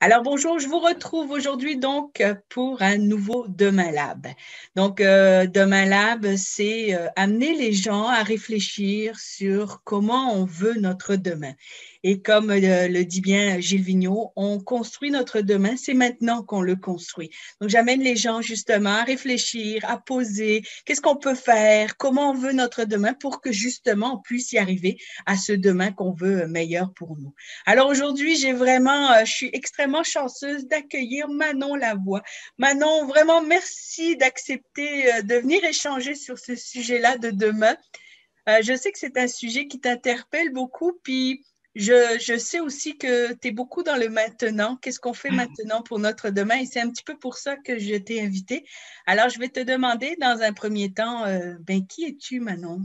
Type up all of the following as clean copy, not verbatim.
Alors bonjour, je vous retrouve aujourd'hui donc pour un nouveau Demain Lab. Donc Demain Lab, c'est amener les gens à réfléchir sur comment on veut notre demain. Et comme le dit bien Gilles Vigneault, on construit notre demain, c'est maintenant qu'on le construit. Donc j'amène les gens justement à réfléchir, à poser, qu'est-ce qu'on peut faire, comment on veut notre demain pour que justement on puisse y arriver à ce demain qu'on veut meilleur pour nous. Alors aujourd'hui, je suis extrêmement chanceuse d'accueillir Manon Lavoie. Manon, vraiment merci d'accepter de venir échanger sur ce sujet-là de demain. Je sais que c'est un sujet qui t'interpelle beaucoup, puis je sais aussi que tu es beaucoup dans le maintenant. Qu'est-ce qu'on fait maintenant pour notre demain? Et c'est un petit peu pour ça que je t'ai invitée. Alors, je vais te demander dans un premier temps, qui es-tu, Manon?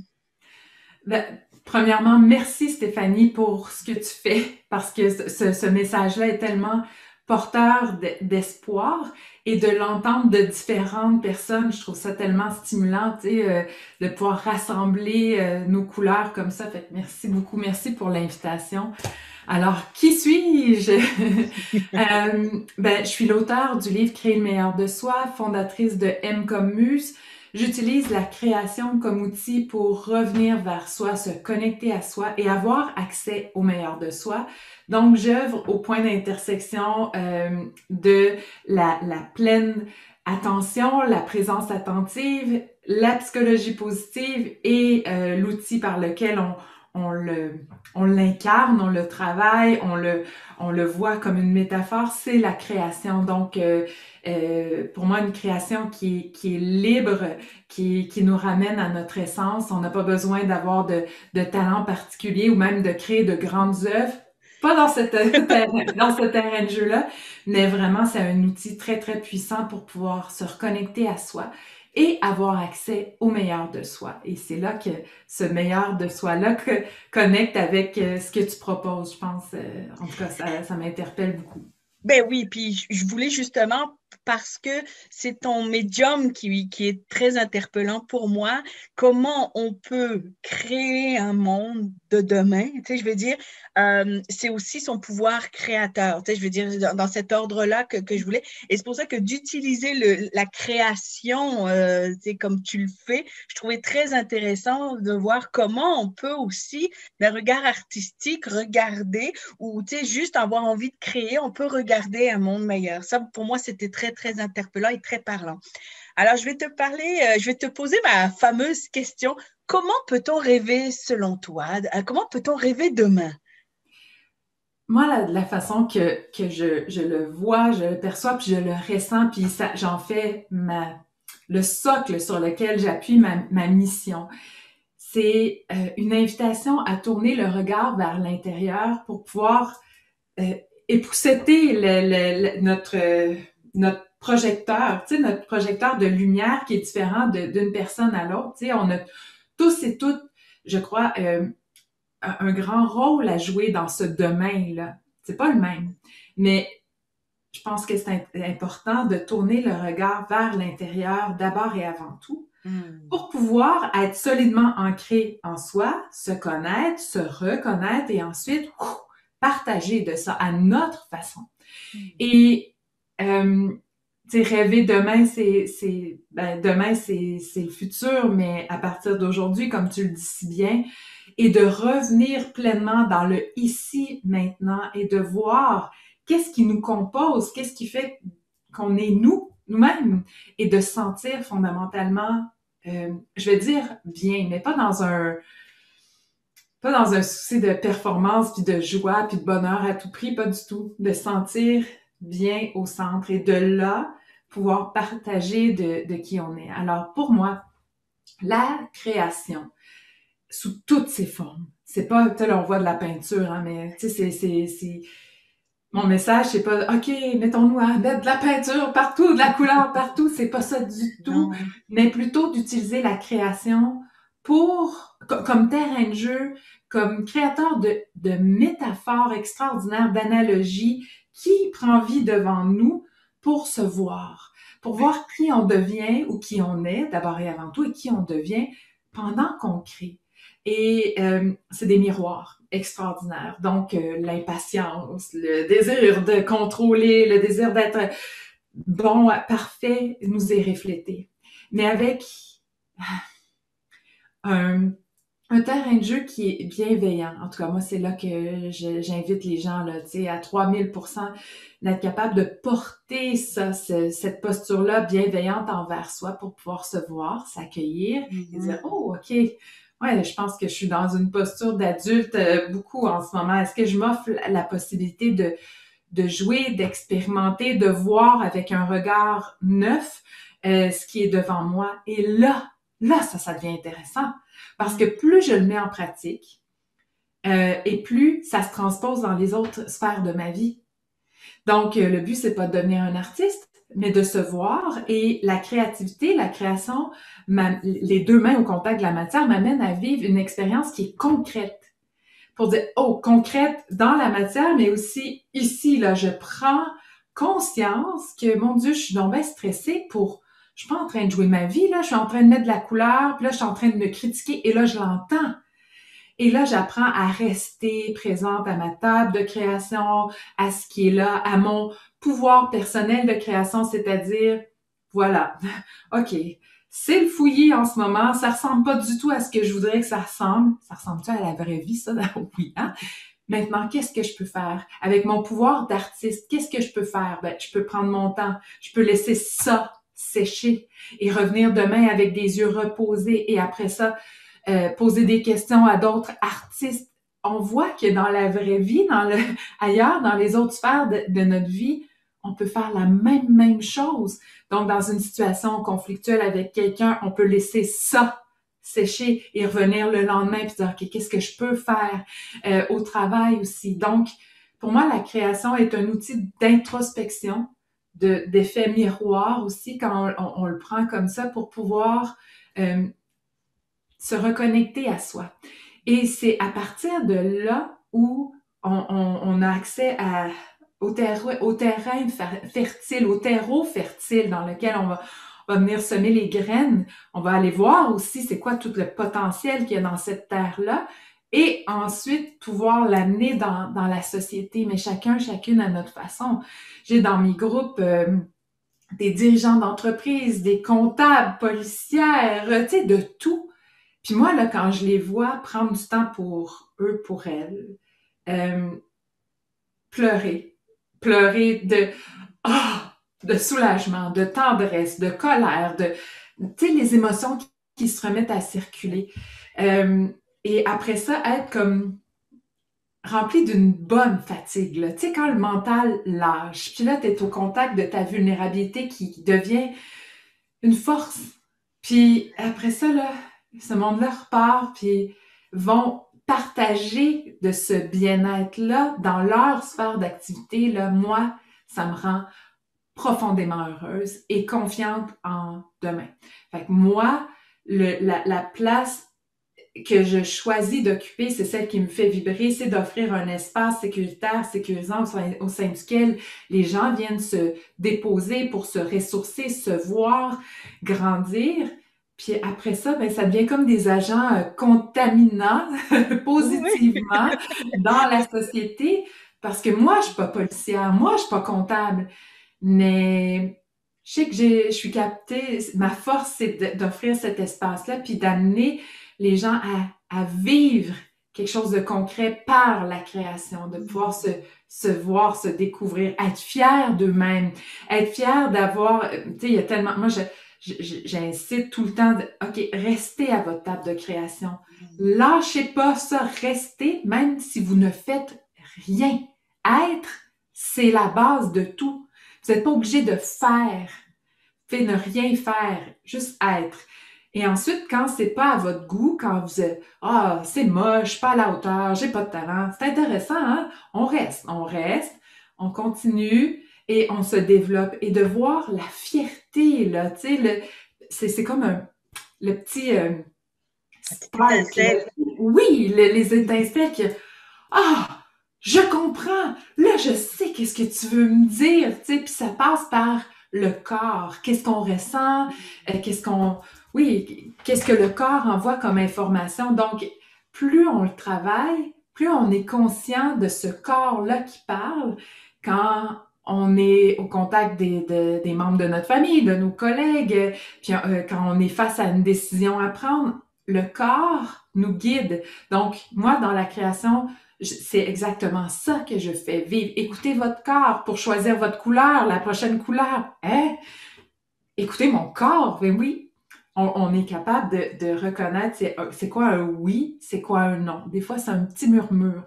Ben, premièrement, merci Stéphanie pour ce que tu fais parce que ce message-là est tellement porteur d'espoir et de l'entendre de différentes personnes, je trouve ça tellement stimulant, tu sais, de pouvoir rassembler nos couleurs comme ça. Fait que merci beaucoup, merci pour l'invitation. Alors, qui suis-je? Je suis l'auteure du livre Créer le meilleur de soi, fondatrice de M comme Muse. J'utilise la création comme outil pour revenir vers soi, se connecter à soi et avoir accès au meilleur de soi. Donc, j'œuvre au point d'intersection de la pleine attention, la présence attentive, la psychologie positive et l'outil par lequel on le, on l'incarne, on le travaille, on le voit comme une métaphore, c'est la création. Donc, pour moi, une création qui est libre, qui nous ramène à notre essence. On n'a pas besoin d'avoir de talent particulier ou même de créer de grandes œuvres. Pas dans dans ce terrain de jeu-là, mais vraiment, c'est un outil très, très puissant pour pouvoir se reconnecter à soi et avoir accès au meilleur de soi. Et c'est là que ce meilleur de soi-là connecte avec ce que tu proposes, je pense. En tout cas, ça m'interpelle beaucoup. Ben oui, puis je voulais justement, parce que c'est ton médium qui est très interpellant pour moi, comment on peut créer un monde de demain, tu sais, je veux dire, c'est aussi son pouvoir créateur, tu sais, je veux dire, dans cet ordre-là que je voulais, et c'est pour ça que d'utiliser la création, tu sais, comme tu le fais, je trouvais très intéressant de voir comment on peut aussi, d'un regard artistique, regarder ou tu sais, juste avoir envie de créer, on peut regarder un monde meilleur. Ça, pour moi, c'était très, très interpellant et très parlant. Alors, je vais te poser ma fameuse question. Comment peut-on rêver selon toi? Comment peut-on rêver demain? Moi, la façon que je le vois, je le perçois, puis je le ressens, puis ça, j'en fais le socle sur lequel j'appuie ma mission. C'est une invitation à tourner le regard vers l'intérieur pour pouvoir euh, épousseter notre projecteur, tu sais, notre projecteur de lumière qui est différent d'une personne à l'autre. Tu sais, on a tous et toutes, je crois, un grand rôle à jouer dans ce domaine-là. C'est pas le même, mais je pense que c'est important de tourner le regard vers l'intérieur d'abord et avant tout Hmm. pour pouvoir être solidement ancré en soi, se connaître, se reconnaître et ensuite partager de ça à notre façon. Hmm. Et tu sais, rêver demain, demain c'est le futur, mais à partir d'aujourd'hui, comme tu le dis si bien, et de revenir pleinement dans le ici maintenant et de voir qu'est-ce qui nous compose, qu'est-ce qui fait qu'on est nous-mêmes, et de sentir fondamentalement, je vais dire bien, mais pas dans un souci de performance, puis de joie, puis de bonheur à tout prix, pas du tout. De sentir bien au centre et de là, pouvoir partager de qui on est. Alors, pour moi, la création, sous toutes ses formes, c'est pas, tu sais, là, on voit de la peinture, hein, mais tu sais, mon message, c'est pas, OK, mettons-nous à mettre de la peinture partout, de la couleur partout, c'est pas ça du tout, Non. mais plutôt d'utiliser la création comme terrain de jeu, comme créateur de métaphores extraordinaires, d'analogies qui prend vie devant nous pour se voir, pour voir qui on devient ou qui on est, d'abord et avant tout, et qui on devient pendant qu'on crée. Et c'est des miroirs. extraordinaires. Donc, l'impatience, le désir de contrôler, le désir d'être bon, parfait, nous est reflété. Mais avec un, un terrain de jeu qui est bienveillant. En tout cas, moi, c'est là que j'invite les gens, là, tu sais, à 3000% d'être capable de porter ça, cette posture-là bienveillante envers soi pour pouvoir se voir, s'accueillir et dire, oh, OK, ouais, je pense que je suis dans une posture d'adulte beaucoup en ce moment. Est-ce que je m'offre la possibilité de jouer, d'expérimenter, de voir avec un regard neuf ce qui est devant moi? Et là, ça devient intéressant. Parce que plus je le mets en pratique, et plus ça se transpose dans les autres sphères de ma vie. Donc, le but, c'est pas de devenir un artiste, mais de se voir. Et la créativité, la création, les deux mains au contact de la matière m'amènent à vivre une expérience qui est concrète. Pour dire, oh, concrète dans la matière, mais aussi ici, là, je prends conscience que, mon Dieu, je suis donc bien stressée je suis pas en train de jouer ma vie, là, je suis en train de mettre de la couleur, puis là, je suis en train de me critiquer, et là, je l'entends. Et là, j'apprends à rester présente à ma table de création, à ce qui est là, à mon pouvoir personnel de création, c'est-à-dire, voilà, OK, c'est le fouillis en ce moment, ça ressemble pas du tout à ce que je voudrais que ça ressemble. Ça ressemble-tu à la vraie vie, ça? Oui, hein? Maintenant, qu'est-ce que je peux faire? Avec mon pouvoir d'artiste, qu'est-ce que je peux faire? Ben, je peux prendre mon temps, je peux laisser ça sécher et revenir demain avec des yeux reposés et après ça, poser des questions à d'autres artistes. On voit que dans la vraie vie, ailleurs, dans les autres sphères de notre vie, on peut faire la même chose. Donc, dans une situation conflictuelle avec quelqu'un, on peut laisser ça sécher et revenir le lendemain puis dire, OK, qu'est-ce que je peux faire au travail aussi? Donc, pour moi, la création est un outil d'introspection, d'effet miroir aussi, quand on le prend comme ça pour pouvoir se reconnecter à soi. Et c'est à partir de là où on a accès au terrain fertile, au terreau fertile dans lequel on va venir semer les graines. On va aller voir aussi c'est quoi tout le potentiel qu'il y a dans cette terre-là et ensuite pouvoir l'amener dans la société, mais chacune à notre façon. J'ai dans mes groupes des dirigeants d'entreprise, des comptables, policières, tu sais, de tout. Puis moi, là, quand je les vois prendre du temps pour eux, pour elles, pleurer de soulagement, de tendresse, de colère, tu sais, les émotions qui se remettent à circuler. Et après ça, être comme rempli d'une bonne fatigue, là. Tu sais, quand le mental lâche, puis là, tu es au contact de ta vulnérabilité qui devient une force. Puis après ça, là, ce monde-là repart, puis vont partager de ce bien-être-là dans leur sphère d'activité. Là, moi, ça me rend profondément heureuse et confiante en demain. Fait que moi, la place que je choisis d'occuper, c'est celle qui me fait vibrer, c'est d'offrir un espace sécuritaire, sécurisant au sein duquel les gens viennent se déposer pour se ressourcer, se voir, grandir. Puis après ça, ben, ça devient comme des agents contaminants positivement dans la société. Parce que moi, je suis pas policière, moi, je suis pas comptable. Mais je sais que je suis captée, ma force, c'est d'offrir cet espace-là, puis d'amener les gens à vivre quelque chose de concret par la création, de pouvoir se voir, se découvrir, être fier d'eux-mêmes, être fier d'avoir, tu sais, il y a tellement, moi, j'incite tout le temps OK, restez à votre table de création. Lâchez pas ça, restez, même si vous ne faites rien. Être, c'est la base de tout. Vous n'êtes pas obligé de faire. Vous pouvez ne rien faire, juste être. Et ensuite, quand c'est pas à votre goût, quand vous êtes « Ah, c'est moche, pas à la hauteur, j'ai pas de talent », c'est intéressant, hein? On reste, on continue et on se développe. Et de voir la fierté, là, tu sais, c'est comme le petit spark, là. Oui, les étincelles que « Ah, je comprends, là, je sais qu'est-ce que tu veux me dire », tu sais, puis ça passe par le corps, qu'est-ce qu'on ressent, qu'est-ce que le corps envoie comme information. Donc, plus on le travaille, plus on est conscient de ce corps-là qui parle quand on est au contact des membres de notre famille, de nos collègues, puis quand on est face à une décision à prendre, le corps nous guide. Donc, moi, dans la création, c'est exactement ça que je fais vivre. Écoutez votre corps pour choisir votre couleur, la prochaine couleur. Hein? Écoutez mon corps, ben oui. On est capable de reconnaître c'est quoi un oui, c'est quoi un non. Des fois, c'est un petit murmure.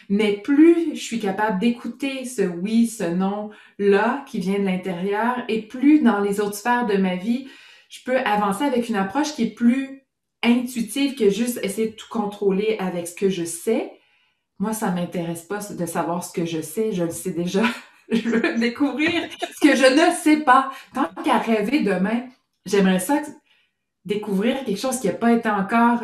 Mais plus je suis capable d'écouter ce oui, ce non-là qui vient de l'intérieur, et plus dans les autres sphères de ma vie, je peux avancer avec une approche qui est plus intuitive que juste essayer de tout contrôler avec ce que je sais. Moi, ça m'intéresse pas de savoir ce que je sais, je le sais déjà. Je veux découvrir ce que je ne sais pas. Tant qu'à rêver demain, j'aimerais ça découvrir quelque chose qui n'a pas été encore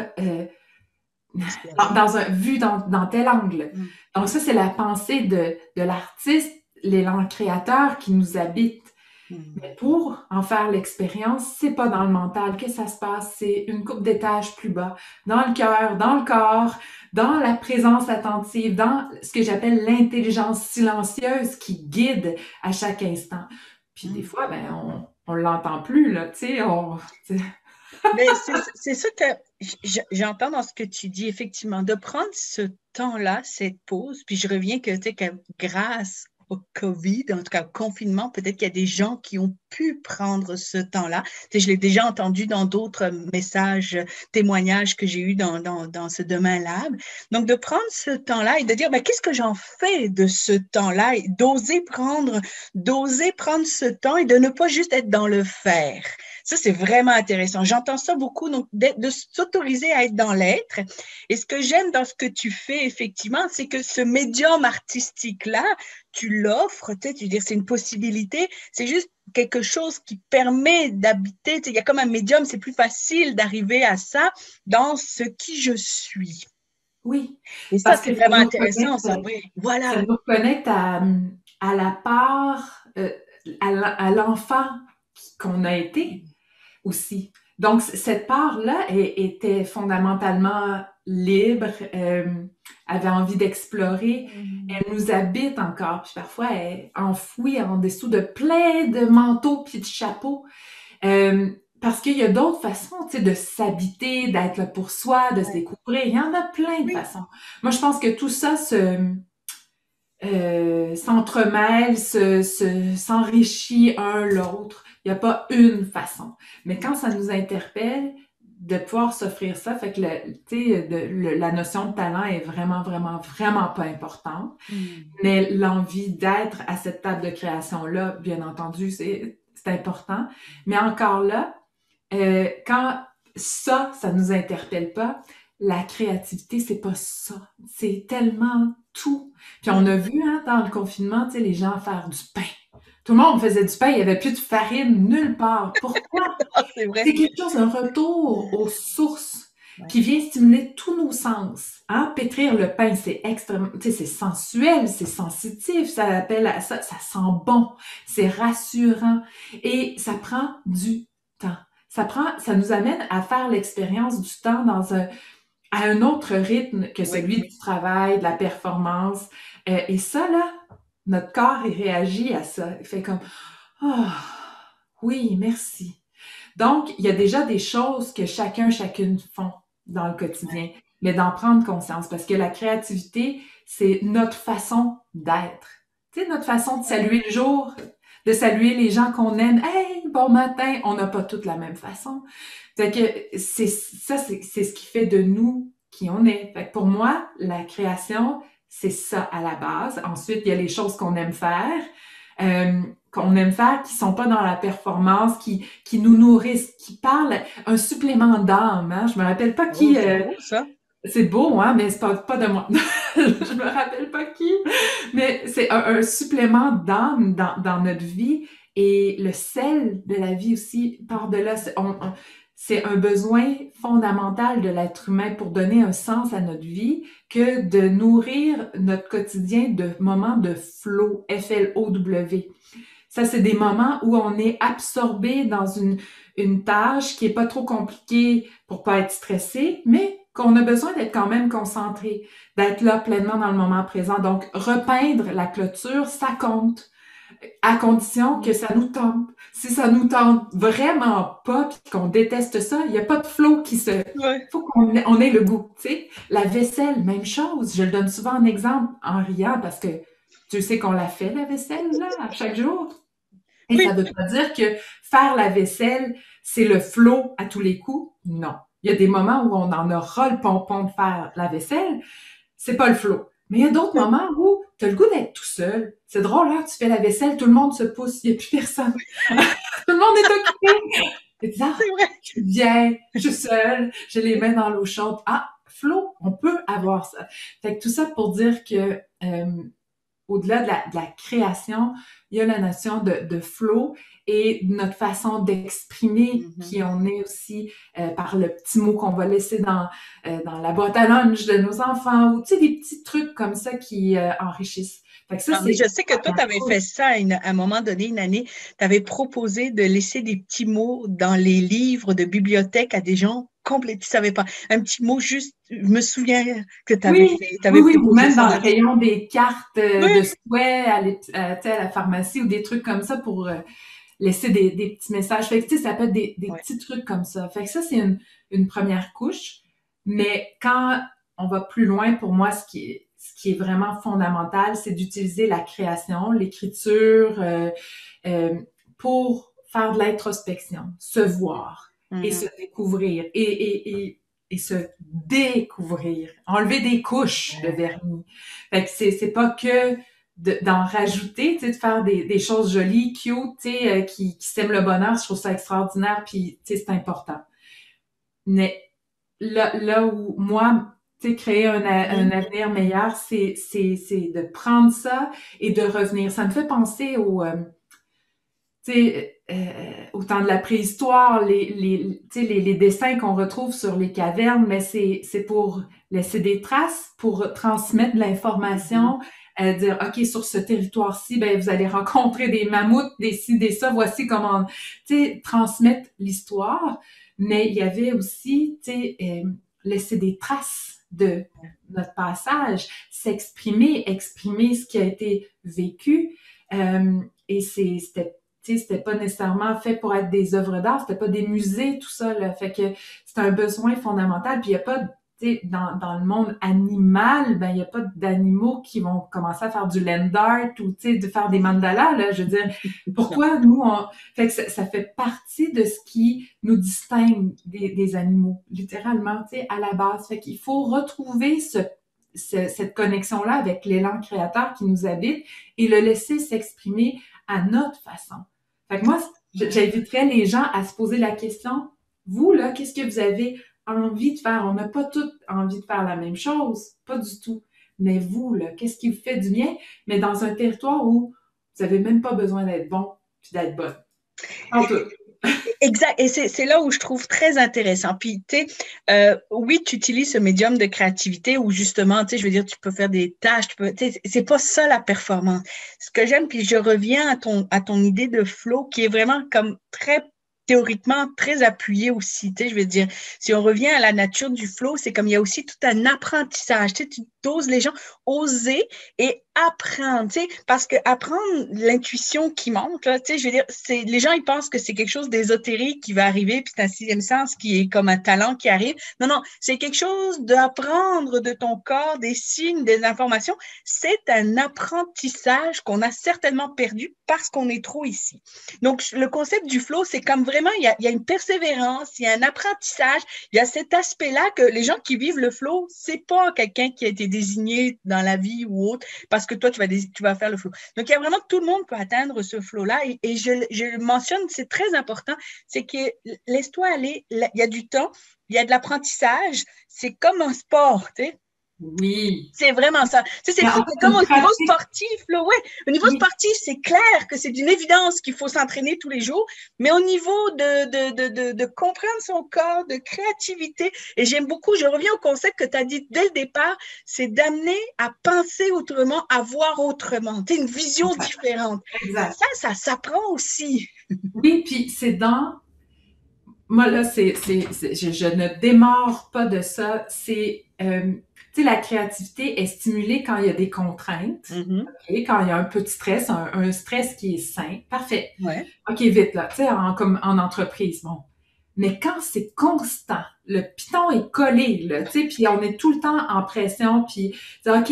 vu dans tel angle. Donc ça, c'est la pensée de l'artiste, l'élan créateur qui nous habite. Mais pour en faire l'expérience, c'est pas dans le mental que ça se passe, c'est une couple d'étages plus bas, dans le cœur, dans le corps, dans la présence attentive, dans ce que j'appelle l'intelligence silencieuse qui guide à chaque instant. Puis des fois, ben on l'entend plus, là, tu sais, Mais c'est ça que j'entends dans ce que tu dis, effectivement, de prendre ce temps-là, cette pause, puis je reviens que, tu sais, que grâce au COVID, en tout cas au confinement, peut-être qu'il y a des gens qui ont pu prendre ce temps-là. Tu sais, je l'ai déjà entendu dans d'autres messages, témoignages que j'ai eus dans ce Demain Lab. Donc, de prendre ce temps-là et de dire, ben, qu'est-ce que j'en fais de ce temps-là et d'oser prendre ce temps et de ne pas juste être dans le faire. Ça, c'est vraiment intéressant. J'entends ça beaucoup, donc de s'autoriser à être dans l'être. Et ce que j'aime dans ce que tu fais, effectivement, c'est que ce médium artistique-là, tu l'offres, tu sais, tu veux dire, c'est une possibilité, c'est juste quelque chose qui permet d'habiter, tu sais, il y a comme un médium, c'est plus facile d'arriver à ça dans ce qui je suis. oui. Et ça, c'est vraiment intéressant, ça, oui. Voilà. Ça nous connecte à la part, à l'enfant qu'on a été aussi. Donc, cette part-là était fondamentalement libre, avait envie d'explorer. Elle nous habite encore, puis parfois elle est enfouie en dessous de plein de manteaux puis de chapeaux. Parce qu'il y a d'autres façons, tu sais, de s'habiter, d'être là pour soi, de se découvrir. Il y en a plein de façons. Moi, je pense que tout ça s'entremêle, s'enrichit un l'autre. Il n'y a pas une façon. Mais quand ça nous interpelle, de pouvoir s'offrir ça, fait que la notion de talent est vraiment, vraiment, vraiment pas importante. Mais l'envie d'être à cette table de création-là, bien entendu, c'est important. Mais encore là, quand ça nous interpelle pas, la créativité, c'est pas ça. C'est tellement tout. Puis on a vu, hein, dans le confinement, tu sais, les gens faire du pain. Tout le monde faisait du pain, il n'y avait plus de farine nulle part. Pourquoi? C'est vrai. C'est quelque chose, un retour aux sources qui vient stimuler tous nos sens. Hein? Pétrir le pain, c'est extrêmement, tu sais, c'est sensuel, c'est sensitif, ça appelle à ça, ça sent bon, c'est rassurant et ça prend du temps. Ça nous amène à faire l'expérience du temps à un autre rythme que celui du travail, de la performance. Et ça, là, notre corps, il réagit à ça. Il fait comme, oh, oui, merci. Donc, il y a déjà des choses que chacune font dans le quotidien, mais d'en prendre conscience, parce que la créativité, c'est notre façon d'être. Tu sais, notre façon de saluer le jour, de saluer les gens qu'on aime. Hey, bon matin, on n'a pas toutes la même façon. Fait que c'est ce qui fait de nous qui on est. Fait que pour moi, la création, c'est ça à la base. Ensuite, il y a les choses qu'on aime faire, qui sont pas dans la performance, qui nous nourrissent, qui parlent un supplément d'âme. Hein? Je me rappelle pas qui. C'est beau, ça. C'est beau, hein, mais c'est pas de moi. Je me rappelle pas qui, mais c'est un supplément d'âme dans notre vie, et le sel de la vie aussi part de là. C'est un besoin fondamental de l'être humain pour donner un sens à notre vie, que de nourrir notre quotidien de moments de flow, F-L-O-W. Ça, c'est des moments où on est absorbé dans une tâche qui est pas trop compliquée pour pas être stressé, mais qu'on a besoin d'être quand même concentré, d'être là pleinement dans le moment présent. Donc, repeindre la clôture, ça compte, à condition que ça nous tente. Si ça nous tente vraiment pas, puis qu'on déteste ça, il n'y a pas de flow qui se... Ouais. faut qu'on ait le goût, tu sais. La vaisselle, même chose. Je le donne souvent en exemple, en riant, parce que tu sais qu'on la fait, la vaisselle, là, à chaque jour. Et ça Oui, veut pas dire que faire la vaisselle, c'est le flow à tous les coups. Non. Il y a des moments où on en aura le pompon de faire la vaisselle. C'est pas le flow. Mais il y a d'autres moments où tu as le goût d'être tout seul. C'est drôle, là, tu fais la vaisselle, tout le monde se pousse, il n'y a plus personne. Tout le monde est occupé. Et tu dis, ah, c'est vrai. je suis bien, je suis seule, j'ai les mains dans l'eau chaude. Ah, flow, on peut avoir ça. Fait que tout ça pour dire que au-delà de la création, il y a la notion de flow et notre façon d'exprimer Mhm. qui on est aussi par le petit mot qu'on va laisser dans la boîte à lunch de nos enfants ou tu sais, des petits trucs comme ça qui enrichissent. Fait que ça, Ah, mais je c'est sais que toi, tu avais fait ça à un moment donné, une année. Tu avais proposé de laisser des petits mots dans les livres de bibliothèque à des gens complets. Tu savais pas. Un petit mot juste, je me souviens que tu avais oui, fait, tu oui, avais oui, ou proposé même ça dans le là-dessus. rayon des cartes de Oui, souhait tu sais, à la pharmacie ou des trucs comme ça pour laisser des petits messages. Fait que, tu sais, ça peut être des ouais. petits trucs comme ça. Fait que ça, c'est une première couche. Mais quand on va plus loin, pour moi, ce qui est vraiment fondamental, c'est d'utiliser la création, l'écriture, pour faire de l'introspection, se voir et se Mhm. découvrir et se découvrir, enlever des couches de vernis. Fait que c'est pas que d'en rajouter, tu sais, de faire des choses jolies, cute, tu sais, qui sèment le bonheur, je trouve ça extraordinaire, puis tu sais, c'est important. Mais là où moi, tu sais, créer un Mhm. avenir meilleur, c'est de prendre ça et de revenir. Ça me fait penser tu sais, au temps de la préhistoire, tu sais, les dessins qu'on retrouve sur les cavernes, mais c'est pour laisser des traces, pour transmettre de Mhm. l'information, dire, OK, sur ce territoire-ci, ben, vous allez rencontrer des mammouths, des ci, des ça, voici comment, tu sais, transmettre l'histoire. Mais il y avait aussi, tu sais, laisser des traces de notre passage, s'exprimer, exprimer ce qui a été vécu. Et c'était tu sais, c'était pas nécessairement fait pour être des œuvres d'art, c'était pas des musées, tout ça, là. Fait que c'est un besoin fondamental. Puis il y a pas, tu sais, dans le monde animal, ben il y a pas d'animaux qui vont commencer à faire du land art ou, tu sais, de faire des mandalas, là. Je veux dire, Non. pourquoi nous, fait que ça fait partie de ce qui nous distingue des animaux, littéralement, tu sais, à la base. Fait qu'il faut retrouver cette connexion-là avec l'élan créateur qui nous habite et le laisser s'exprimer à notre façon. Fait que moi, j'inviterais les gens à se poser la question, vous, là, qu'est-ce que vous avez envie de faire? On n'a pas tous envie de faire la même chose, pas du tout. Mais vous, là, qu'est-ce qui vous fait du bien? Mais dans un territoire où vous n'avez même pas besoin d'être bon puis d'être bonne. En tout. Exact. Et c'est là où je trouve très intéressant. Puis, tu sais, oui, tu utilises ce médium de créativité où justement, tu sais, je veux dire, tu peux faire des tâches, tu sais, c'est pas ça la performance. Ce que j'aime, puis je reviens à ton idée de flow qui est vraiment comme très théoriquement très appuyé aussi, tu sais, je veux dire, si on revient à la nature du flow, c'est comme il y a aussi tout un apprentissage, tu sais, tu doses les gens oser et apprendre, tu sais, parce que apprendre l'intuition qui monte, là, tu sais, je veux dire, les gens, ils pensent que c'est quelque chose d'ésotérique qui va arriver, puis c'est un sixième sens qui est comme un talent qui arrive. Non, non, c'est quelque chose d'apprendre de ton corps, des signes, des informations. C'est un apprentissage qu'on a certainement perdu parce qu'on est trop ici. Donc, le concept du flow, c'est comme vraiment, il y a une persévérance, il y a un apprentissage, il y a cet aspect-là que les gens qui vivent le flow, c'est pas quelqu'un qui a été désigné dans la vie ou autre, parce que toi, tu vas faire le flow. Donc, il y a vraiment tout le monde peut atteindre ce flow-là. Et je le mentionne, c'est très important, c'est que laisse-toi aller, il y a du temps, il y a de l'apprentissage, c'est comme un sport, tu sais. Oui. C'est vraiment ça. Tu sais, Mais en c'est fait, c'est comme une au niveau pratique. sportif, là, ouais. Au niveau Oui. sportif, c'est clair que c'est d'une évidence qu'il faut s'entraîner tous les jours, mais au niveau de comprendre son corps, de créativité, et j'aime beaucoup, je reviens au concept que tu as dit dès le départ, c'est d'amener à penser autrement, à voir autrement, tu sais, une vision différente. Exact. Ça s'apprend aussi. Oui, puis c'est dans moi, là, je ne démarre pas de ça. Tu sais, la créativité est stimulée quand il y a des contraintes, Mhm. ok? Quand il y a un peu de stress, un stress qui est sain. Parfait. Ouais. OK, vite, là, tu sais, comme en entreprise, bon. Mais quand c'est constant, le piton est collé, là, tu sais, puis on est tout le temps en pression, puis OK,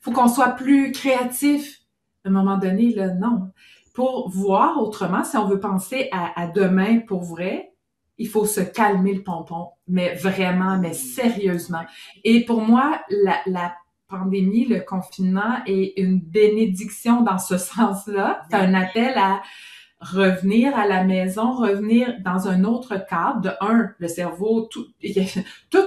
faut qu'on soit plus créatif. À un moment donné, là, non. Pour voir autrement, si on veut penser à demain pour vrai, il faut se calmer le pompon, mais vraiment, mais sérieusement. Et pour moi, la pandémie, le confinement est une bénédiction dans ce sens-là. C'est un appel à revenir à la maison, revenir dans un autre cadre. De un, le cerveau,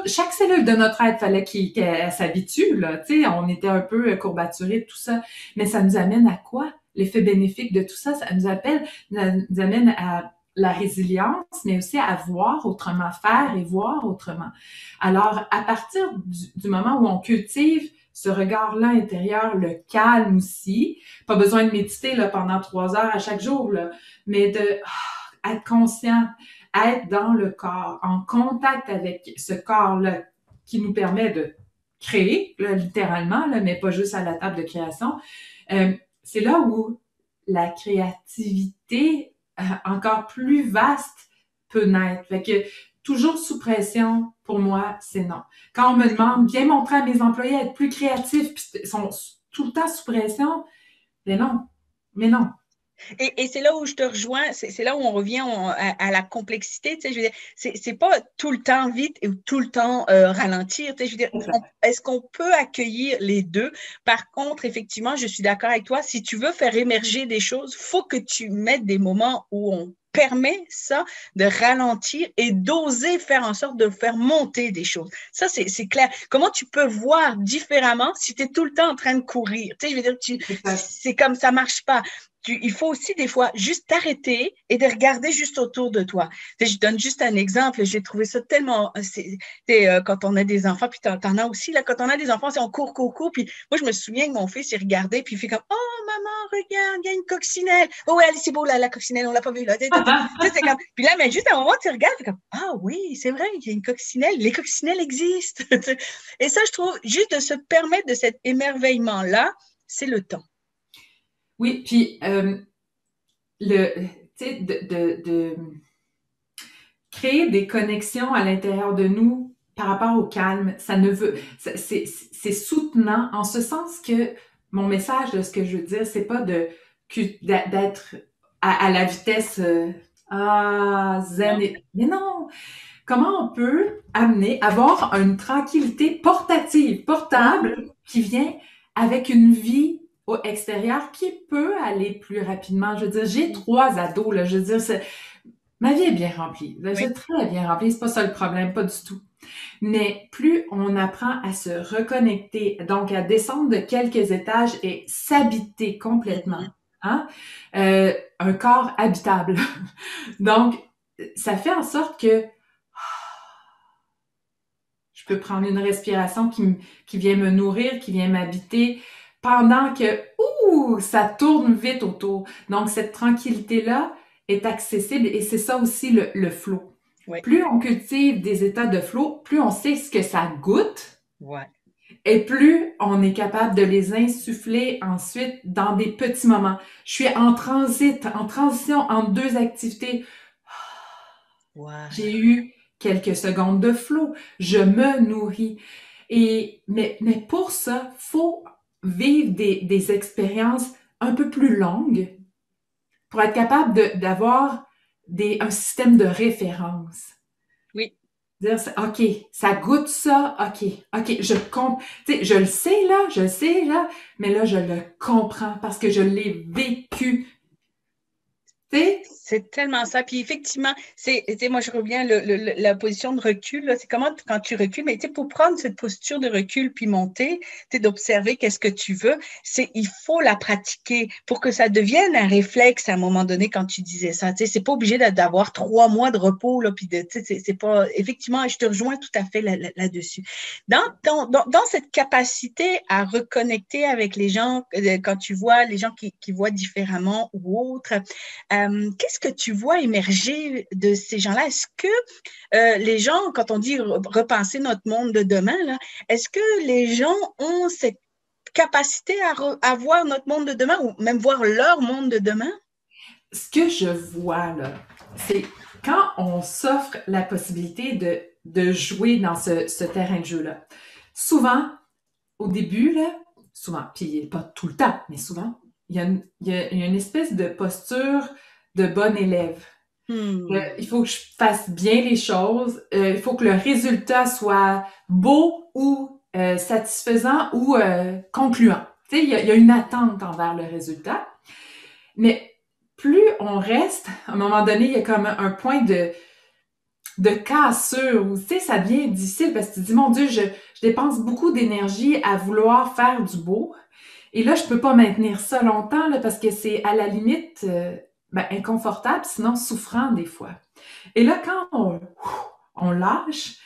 chaque cellule de notre être fallait qu'elle s'habitue, là. Tu sais, on était un peu courbaturé de tout ça. Mais ça nous amène à quoi? L'effet bénéfique de tout ça, ça nous amène à la résilience, mais aussi à voir autrement, faire et voir autrement. Alors, à partir du moment où on cultive ce regard-là intérieur, le calme aussi, pas besoin de méditer là, pendant 3 heures à chaque jour, là, mais de être conscient, être dans le corps, en contact avec ce corps-là qui nous permet de créer, là, littéralement, là, mais pas juste à la table de création. C'est là où la créativité encore plus vaste peut naître. Fait que toujours sous pression, pour moi, c'est non. Quand on me demande, viens montrer à mes employés à être plus créatifs, puis ils sont tout le temps sous pression, mais non, mais non. Et c'est là où je te rejoins, c'est là où on revient à la complexité. Tu sais, je veux dire, c'est pas tout le temps vite et tout le temps ralentir. Tu sais, je veux dire, est-ce qu'on peut accueillir les deux? Par contre, effectivement, je suis d'accord avec toi. Si tu veux faire émerger des choses, faut que tu mettes des moments où on permet ça de ralentir et d'oser faire en sorte de faire monter des choses. Ça, c'est clair. Comment tu peux voir différemment si tu es tout le temps en train de courir? Tu sais, je veux dire, c'est comme ça marche pas. Il faut aussi des fois juste t'arrêter et de regarder juste autour de toi. Tu sais, je donne juste un exemple. J'ai trouvé ça tellement. Quand on a des enfants, puis t'en as aussi, là, quand on a des enfants, c'est on court, court, court. Puis moi, je me souviens que mon fils, il regardait, puis il fait comme oh, maman, regarde, il y a une coccinelle. Oh, ouais, allez, c'est beau, là, la coccinelle, on l'a pas vue, là. Tu sais, c'est comme. Puis là, mais juste à un moment, tu regardes, c'est comme ah oui, c'est vrai, il y a une coccinelle. Les coccinelles existent. Et ça, je trouve, juste de se permettre de cet émerveillement-là, c'est le temps. Oui, puis tu sais, de créer des connexions à l'intérieur de nous par rapport au calme, ça ne veut, c'est soutenant en ce sens que mon message de ce que je veux dire, c'est pas d'être à la vitesse zen, mais non. Comment on peut avoir une tranquillité portable, qui vient avec une vie au extérieur qui peut aller plus rapidement. Je veux dire, j'ai 3 ados, là. Je veux dire, ma vie est bien remplie. C'est très bien remplie. C'est pas ça le problème, pas du tout. Mais plus on apprend à se reconnecter, donc à descendre de quelques étages et s'habiter complètement, hein? Un corps habitable. Donc, ça fait en sorte que je peux prendre une respiration qui vient me nourrir, qui vient m'habiter, pendant que, ça tourne vite autour. Donc, cette tranquillité-là est accessible et c'est ça aussi le flow. Ouais. Plus on cultive des états de flow, plus on sait ce que ça goûte. Ouais. Et plus on est capable de les insuffler ensuite dans des petits moments. Je suis en transition entre 2 activités. Ouais. J'ai eu quelques secondes de flow. Je me nourris. Mais pour ça, faut vivre des expériences un peu plus longues pour être capable d'avoir un système de référence. Oui. Dire, OK, ça goûte ça, OK, je le sais là, mais là, je le comprends parce que je l'ai vécu. C'est tellement ça. Puis effectivement, moi, je reviens à la position de recul. C'est comment quand tu recules, mais pour prendre cette posture de recul puis monter, d'observer qu'est-ce que tu veux, il faut la pratiquer pour que ça devienne un réflexe à un moment donné quand tu disais ça. C'est pas obligé d'avoir 3 mois de repos, là, puis c'est pas, effectivement, je te rejoins tout à fait là-dessus. Dans cette capacité à reconnecter avec les gens, quand tu vois les gens qui voient différemment ou autres, qu'est-ce qu'est-ce que tu vois émerger de ces gens-là? Est-ce que les gens, quand on dit repenser notre monde de demain, là, est-ce que les gens ont cette capacité à voir notre monde de demain ou même voir leur monde de demain? Ce que je vois, là, c'est quand on s'offre la possibilité de jouer dans ce terrain de jeu-là. Souvent, au début, là, souvent, puis pas tout le temps, mais souvent, il y a une espèce de posture de bon élève. Il faut que je fasse bien les choses, il faut que le résultat soit beau ou satisfaisant ou concluant. Tu sais, il y a une attente envers le résultat, mais plus on reste, à un moment donné, il y a comme un point de cassure où, tu sais, ça devient difficile parce que tu te dis, mon Dieu, je dépense beaucoup d'énergie à vouloir faire du beau. Et là, je peux pas maintenir ça longtemps là, parce que c'est à la limite inconfortable, sinon souffrant des fois. Et là, quand on lâche,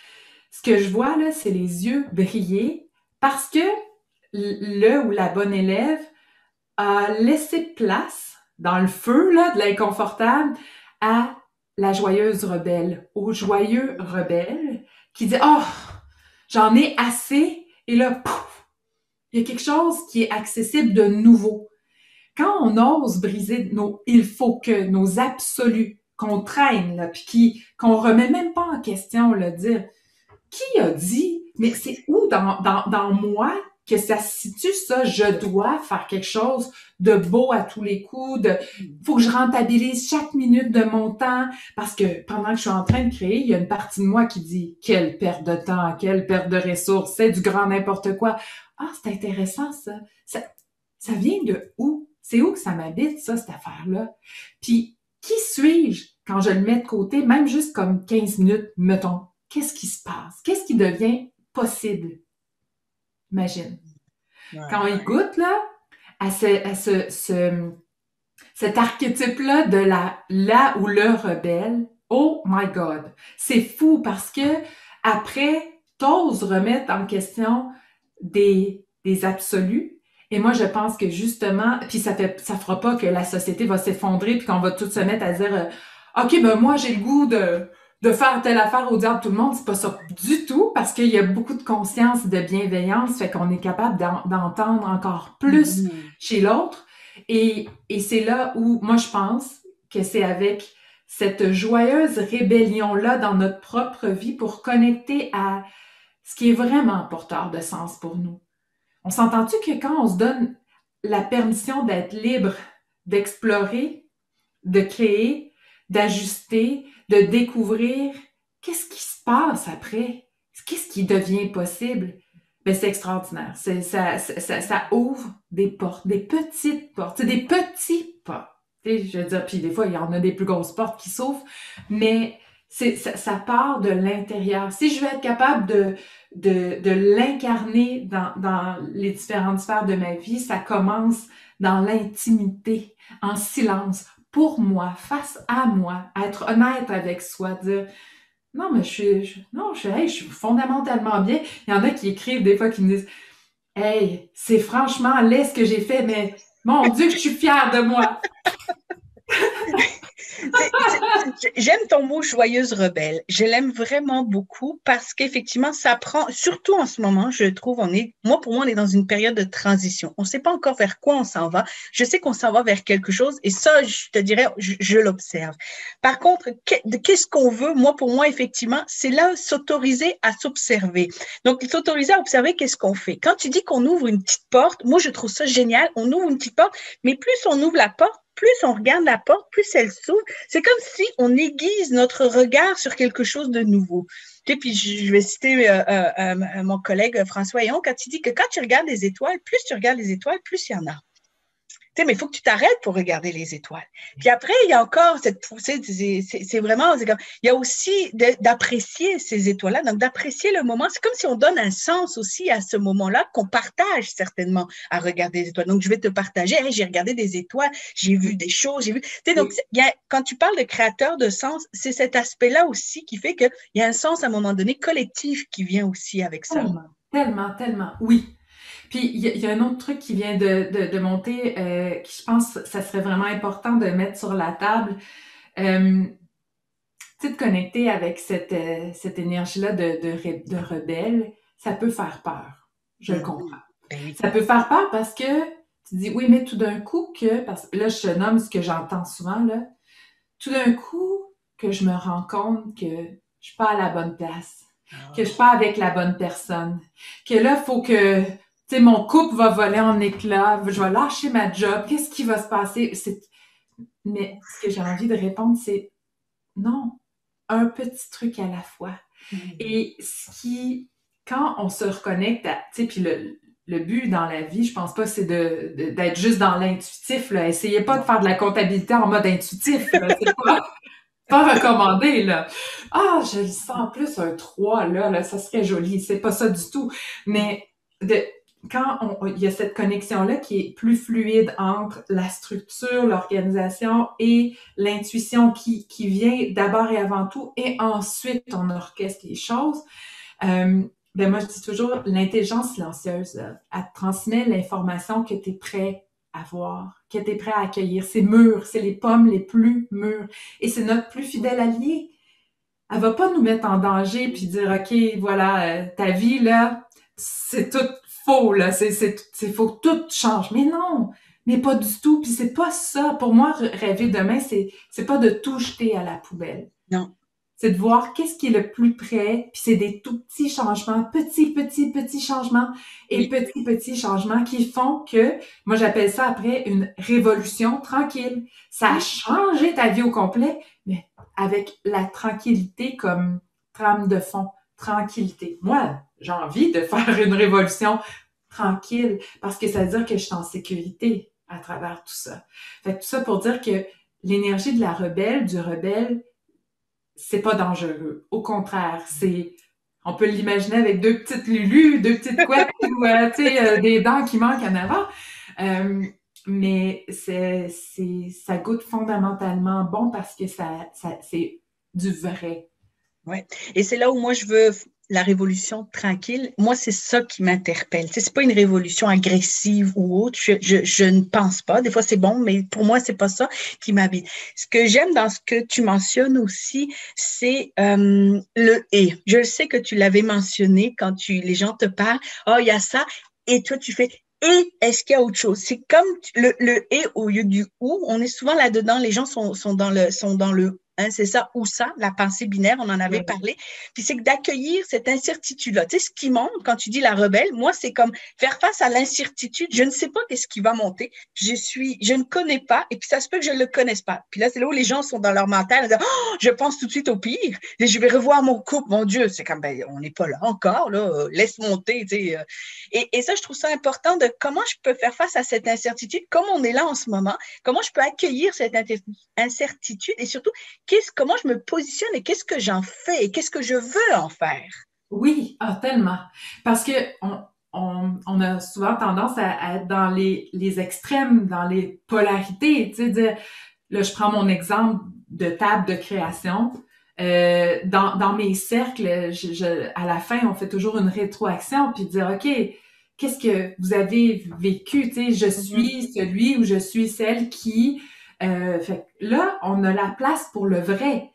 ce que je vois là, c'est les yeux briller parce que le ou la bonne élève a laissé place dans le feu là, de l'inconfortable à la joyeuse rebelle, au joyeux rebelle qui dit oh, j'en ai assez et là, pouf, il y a quelque chose qui est accessible de nouveau. Quand on ose briser nos il faut que, nos absolus, qu'on traîne, là, puis qu'on remet même pas en question, là, dire qui a dit, mais c'est où dans moi que ça se situe ça, je dois faire quelque chose de beau à tous les coups, faut que je rentabilise chaque minute de mon temps, parce que pendant que je suis en train de créer, il y a une partie de moi qui dit, quelle perte de temps, quelle perte de ressources, c'est du grand n'importe quoi. Ah, c'est intéressant ça. Ça vient de où? C'est où que ça m'habite, ça, cette affaire-là? Puis, qui suis-je quand je le mets de côté, même juste comme 15 minutes, mettons? Qu'est-ce qui se passe? Qu'est-ce qui devient possible? Imagine. Ouais. Quand il goûte, là, à cet archétype-là de la ou le rebelle, oh my God! C'est fou parce que après, t'oses remettre en question des absolus. Et moi, je pense que justement, puis ça fera pas que la société va s'effondrer puis qu'on va tous se mettre à dire OK, ben moi, j'ai le goût de faire telle affaire au diable tout le monde. C'est pas ça du tout parce qu'il y a beaucoup de conscience et de bienveillance, fait qu'on est capable d'entendre encore plus chez l'autre. Et c'est là où, moi, je pense que c'est avec cette joyeuse rébellion-là dans notre propre vie pour connecter à ce qui est vraiment porteur de sens pour nous. On s'entend-tu que quand on se donne la permission d'être libre, d'explorer, de créer, d'ajuster, de découvrir, qu'est-ce qui se passe après? Qu'est-ce qui devient possible? Ben, c'est extraordinaire. Ça ouvre des portes, des petites portes, des petits pas. Je veux dire, puis des fois, il y en a des plus grosses portes qui s'ouvrent, mais ça part de l'intérieur. Si je veux être capable de l'incarner dans les différentes sphères de ma vie, ça commence dans l'intimité, en silence, pour moi, face à moi, être honnête avec soi, dire non, mais je suis fondamentalement bien. Il y en a qui écrivent des fois qui me disent hey, c'est franchement laid ce que j'ai fait, mais mon Dieu, que je suis fière de moi. J'aime ton mot joyeuse rebelle. Je l'aime vraiment beaucoup parce qu'effectivement, ça prend, surtout en ce moment, je trouve, pour moi, on est dans une période de transition. On ne sait pas encore vers quoi on s'en va. Je sais qu'on s'en va vers quelque chose et ça, je te dirais, je l'observe. Par contre, qu'est-ce qu'on veut? Pour moi, effectivement, c'est là s'autoriser à s'observer. Donc, s'autoriser à observer qu'est-ce qu'on fait. Quand tu dis qu'on ouvre une petite porte, moi, je trouve ça génial. On ouvre une petite porte, mais plus on ouvre la porte, plus on regarde la porte, plus elle s'ouvre. C'est comme si on aiguise notre regard sur quelque chose de nouveau. Et puis, je vais citer mon collègue François Héon quand il dit que quand tu regardes les étoiles, plus tu regardes les étoiles, plus il y en a. Mais il faut que tu t'arrêtes pour regarder les étoiles. Puis après, il y a encore cette poussée, c'est vraiment, il y a aussi d'apprécier ces étoiles-là, donc d'apprécier le moment. C'est comme si on donne un sens aussi à ce moment-là qu'on partage certainement à regarder les étoiles. Donc, je vais te partager, hey, j'ai regardé des étoiles, j'ai vu des choses, j'ai vu. Donc, quand tu parles de créateur de sens, c'est cet aspect-là aussi qui fait qu'il y a un sens à un moment donné collectif qui vient aussi avec ça. Tellement, oui. Puis, il y a un autre truc qui vient de monter, qui je pense ça serait vraiment important de mettre sur la table. Euh, Tu sais, de connecter avec cette énergie-là de rebelle, ça peut faire peur. Je le comprends. Mhm. Ben oui. Ça peut faire peur parce que tu dis, oui, mais tout d'un coup parce que là, je te nomme ce que j'entends souvent, là. Tout d'un coup, que je me rends compte que je suis pas à la bonne place, que je suis Ah. pas avec la bonne personne, que là, faut que, tu sais, mon couple va voler en éclats, je vais lâcher ma job, qu'est-ce qui va se passer? Mais ce que j'ai envie de répondre, c'est non, un petit truc à la fois. Mhm. Et quand on se reconnecte à, tu sais, puis le but dans la vie, je pense pas, c'est d'être juste dans l'intuitif, là. Essayez pas de Non. faire de la comptabilité en mode intuitif, là. C'est pas recommandé, là. Ah, je le sens plus un 3 là, ça serait joli. C'est pas ça du tout. Mais de, quand il y a cette connexion-là qui est plus fluide entre la structure, l'organisation et l'intuition qui vient d'abord et avant tout, et ensuite on orchestre les choses, euh, ben moi je dis toujours, l'intelligence silencieuse, là, elle te transmet l'information que tu es prêt à voir, que tu es prêt à accueillir. C'est mûr, c'est les pommes les plus mûres. Et c'est notre plus fidèle allié. Elle va pas nous mettre en danger puis dire, OK, voilà, ta vie, là, c'est tout faux, là, faut que tout change. Mais non, mais pas du tout. Puis c'est pas ça. Pour moi, rêver demain, c'est pas de tout jeter à la poubelle. Non. C'est de voir qu'est-ce qui est le plus près, puis c'est des tout petits changements, petits changements et Oui. petits changements qui font que, moi j'appelle ça après une révolution tranquille. Ça a Oui. changé ta vie au complet, mais avec la tranquillité comme trame de fond, tranquillité. Moi, j'ai envie de faire une révolution tranquille parce que ça veut dire que je suis en sécurité à travers tout ça. Fait que tout ça pour dire que l'énergie de la rebelle, du rebelle, c'est pas dangereux. Au contraire, on peut l'imaginer avec deux petites lulus, deux petites couettes ou, tu sais, des dents qui manquent en avant. Euh, mais ça goûte fondamentalement bon parce que c'est du vrai. Ouais. Et c'est là où moi je veux la révolution tranquille. Moi, c'est ça qui m'interpelle. Tu sais, c'est pas une révolution agressive ou autre. Je ne pense pas. Des fois, c'est bon, mais pour moi, c'est pas ça qui m'habite. Ce que j'aime dans ce que tu mentionnes aussi, c'est le et. Je sais que tu l'avais mentionné quand les gens te parlent. Oh, il y a ça. Et toi, tu fais et est-ce qu'il y a autre chose? C'est comme le et au lieu du ou. On est souvent là-dedans. Les gens sont dans le hein, c'est ça ou ça, la pensée binaire, on en avait Ouais. parlé. Puis c'est que d'accueillir cette incertitude-là. Tu sais, ce qui monte quand tu dis la rebelle, moi, c'est comme faire face à l'incertitude. Je ne sais pas qu'est-ce qui va monter. Je ne connais pas, et puis ça se peut que je ne le connaisse pas. Puis là, c'est là où les gens sont dans leur mental. Oh, je pense tout de suite au pire. Et je vais revoir mon couple. Mon Dieu, c'est comme, ben, on n'est pas là encore, là. Laisse monter, tu sais. Et ça, je trouve ça important de comment je peux faire face à cette incertitude, comme on est là en ce moment, comment je peux accueillir cette incertitude et surtout comment je me positionne et qu'est-ce que j'en fais et qu'est-ce que je veux en faire. Oui, ah, tellement. Parce que on a souvent tendance à être dans les extrêmes, dans les polarités, tu sais, dire, là, je prends mon exemple de table de création. Dans mes cercles, à la fin, on fait toujours une rétroaction, puis dire, OK, qu'est-ce que vous avez vécu? Tu sais, je Mm-hmm. suis celui ou je suis celle qui... fait que là, on a la place pour le vrai.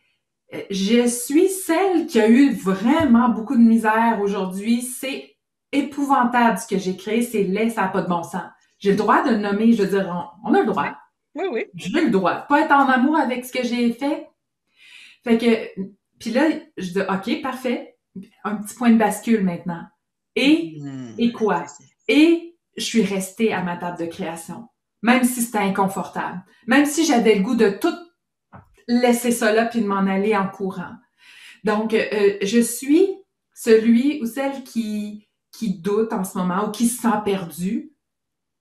Je suis celle qui a eu vraiment beaucoup de misère aujourd'hui. C'est épouvantable ce que j'ai créé, c'est laid, ça n'a pas de bon sens. J'ai le droit de le nommer, je veux dire, on a le Oui, droit. oui, oui. J'ai le droit. Pas être en amour avec ce que j'ai fait. Fait que, puis là, je dis, OK, parfait. Un petit point de bascule maintenant. Et C'est quoi? ça. Et je suis restée à ma table de création. Même si c'était inconfortable. Même si j'avais le goût de tout laisser ça là puis de m'en aller en courant. Donc, je suis celui ou celle qui doute en ce moment ou qui se sent perdu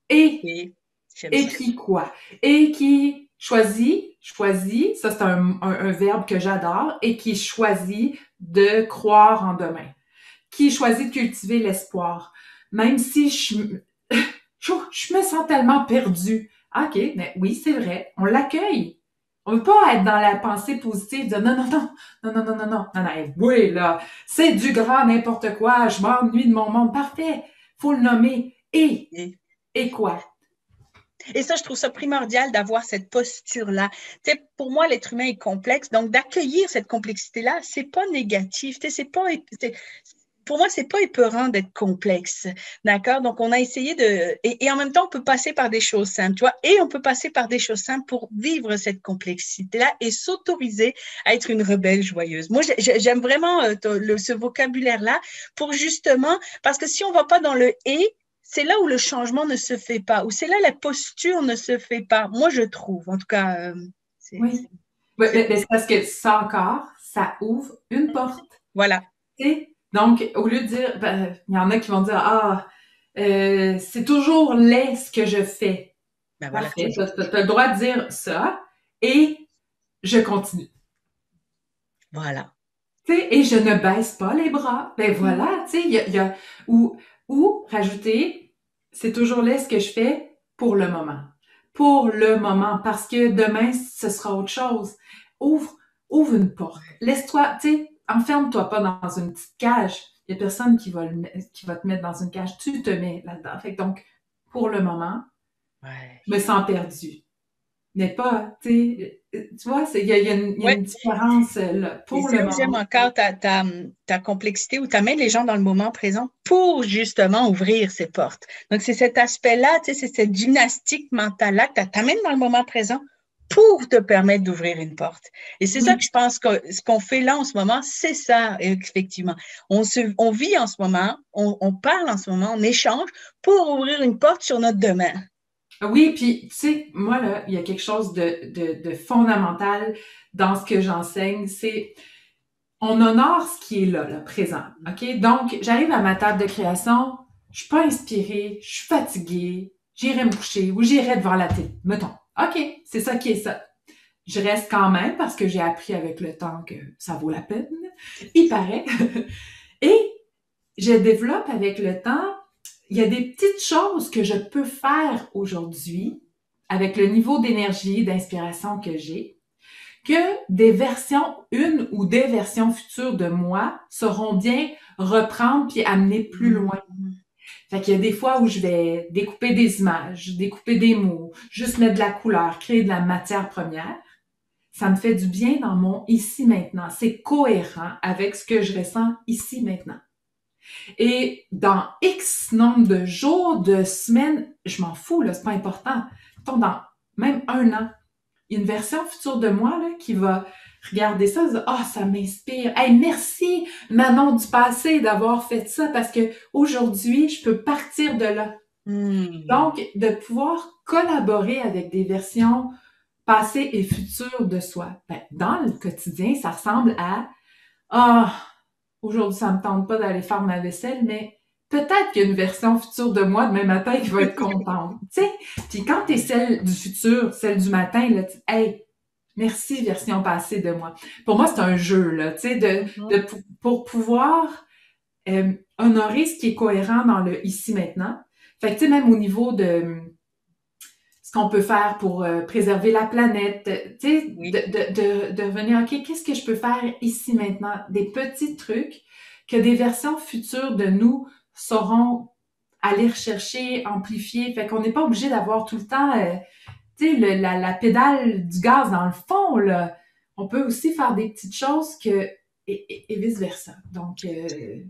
et, Et j'aime et ça. qui quoi? Et qui choisit, ça c'est un verbe que j'adore, et qui choisit de croire en demain, qui choisit de cultiver l'espoir, même si je me sens tellement perdue. OK, mais oui, c'est vrai, on l'accueille. On ne veut pas être dans la pensée positive de non, non, non, non, non, non, non, non, non, non, oui, là, c'est du grand n'importe quoi, je m'ennuie de mon monde. Parfait, faut le nommer. Et Et quoi? Et ça, je trouve ça primordial d'avoir cette posture-là. Tu sais, pour moi, l'être humain est complexe, donc d'accueillir cette complexité-là, c'est pas négatif. Tu sais, pour moi, c'est pas épeurant d'être complexe, d'accord? Donc, on a essayé et en même temps, on peut passer par des choses simples, tu vois, et on peut passer par des choses simples pour vivre cette complexité-là et s'autoriser à être une rebelle joyeuse. Moi, j'aime vraiment ce vocabulaire-là pour justement, parce que si on va pas dans le et, c'est là où le changement ne se fait pas, ou c'est là la posture ne se fait pas. Moi, je trouve, en tout cas, Oui. Mais c'est parce que ça encore, ça ouvre une porte. voilà. T'sais? Donc, au lieu de dire, ben, il y en a qui vont dire, ah, c'est toujours laid ce que je fais. Ben voilà, Parfait, toujours. t'as le droit de dire ça et je continue. Voilà. Et je ne baisse pas les bras. Ben voilà, tu sais, ou rajouter, c'est toujours laid ce que je fais pour le moment. Pour le moment, parce que demain, ce sera autre chose. Ouvre, ouvre une porte. Laisse-toi, tu sais, enferme-toi pas dans une petite cage. Il y a personne qui va te mettre dans une cage. Tu te mets là-dedans. Fait que donc, pour le moment, Ouais. je me sens perdue. Mais pas, tu vois, il y a Ouais. une différence là, Et pour c'est le là où j'aime moment. encore ta complexité, où tu amènes les gens dans le moment présent pour justement ouvrir ces portes. Donc, c'est cet aspect-là, tu sais, c'est cette gymnastique mentale-là que tu amènes dans le moment présent pour te permettre d'ouvrir une porte. Et c'est ça que Oui. je pense que ce qu'on fait là en ce moment, c'est ça, effectivement. On vit en ce moment, on parle en ce moment, on échange pour ouvrir une porte sur notre demain. Oui, puis tu sais, moi là, il y a quelque chose de fondamental dans ce que j'enseigne, c'est on honore ce qui est là, là, présent. OK? Donc, j'arrive à ma table de création, je suis pas inspirée, je suis fatiguée, j'irai me coucher ou j'irai devant la télé. Mettons. OK, c'est ça qui est ça. Je reste quand même parce que j'ai appris avec le temps que ça vaut la peine. Il paraît. Et je développe avec le temps, il y a des petites choses que je peux faire aujourd'hui avec le niveau d'énergie, d'inspiration que j'ai, que des versions, une ou des versions futures de moi sauront bien reprendre puis amener plus loin. Fait qu'il y a des fois où je vais découper des images, découper des mots, juste mettre de la couleur, créer de la matière première. Ça me fait du bien dans mon ici maintenant. C'est cohérent avec ce que je ressens ici maintenant. Et dans X nombre de jours, de semaines, je m'en fous, là, c'est pas important. Mettons, dans même un an, une version future de moi là, qui va regarder ça et dire ah, ça m'inspire. Hey, merci Manon du passé d'avoir fait ça parce que aujourd'hui, je peux partir de là. Donc, de pouvoir collaborer avec des versions passées et futures de soi. Ben, dans le quotidien, ça ressemble à ah, aujourd'hui, ça me tente pas d'aller faire ma vaisselle, mais peut-être qu'il y a une version future de moi demain matin qui va être contente. Tu sais, puis quand t'es celle du futur, celle du matin, là, hey, merci version passée de moi. Pour moi, c'est un jeu, là, tu sais, pour pouvoir honorer ce qui est cohérent dans le ici maintenant. Fait que tu sais, même au niveau de ce qu'on peut faire pour préserver la planète, tu sais, Oui. de revenir, OK, qu'est-ce que je peux faire ici maintenant? Des petits trucs que des versions futures de nous sauront aller rechercher, amplifier. Fait qu'on n'est pas obligé d'avoir tout le temps, tu sais, la pédale du gaz dans le fond, là. On peut aussi faire des petites choses et vice-versa. Donc,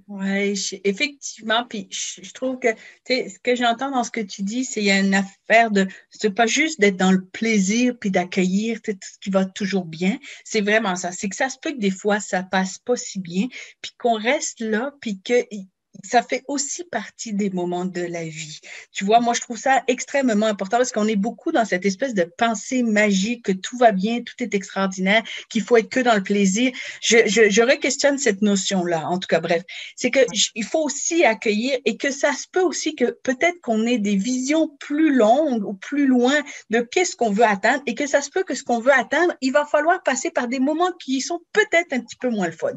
Oui, effectivement, puis je trouve que ce que j'entends dans ce que tu dis, c'est il y a une affaire c'est pas juste d'être dans le plaisir puis d'accueillir tout ce qui va toujours bien, c'est vraiment ça. C'est que ça se peut que des fois ça passe pas si bien, puis qu'on reste là, puis que ça fait aussi partie des moments de la vie. Tu vois, moi, je trouve ça extrêmement important parce qu'on est beaucoup dans cette espèce de pensée magique que tout va bien, tout est extraordinaire, qu'il faut être que dans le plaisir. Je re-questionne cette notion-là. En tout cas, bref, c'est que il faut aussi accueillir et que ça se peut aussi que peut-être qu'on ait des visions plus longues ou plus loin de qu'est-ce qu'on veut atteindre et que ça se peut que ce qu'on veut atteindre, il va falloir passer par des moments qui sont peut-être un petit peu moins le fun.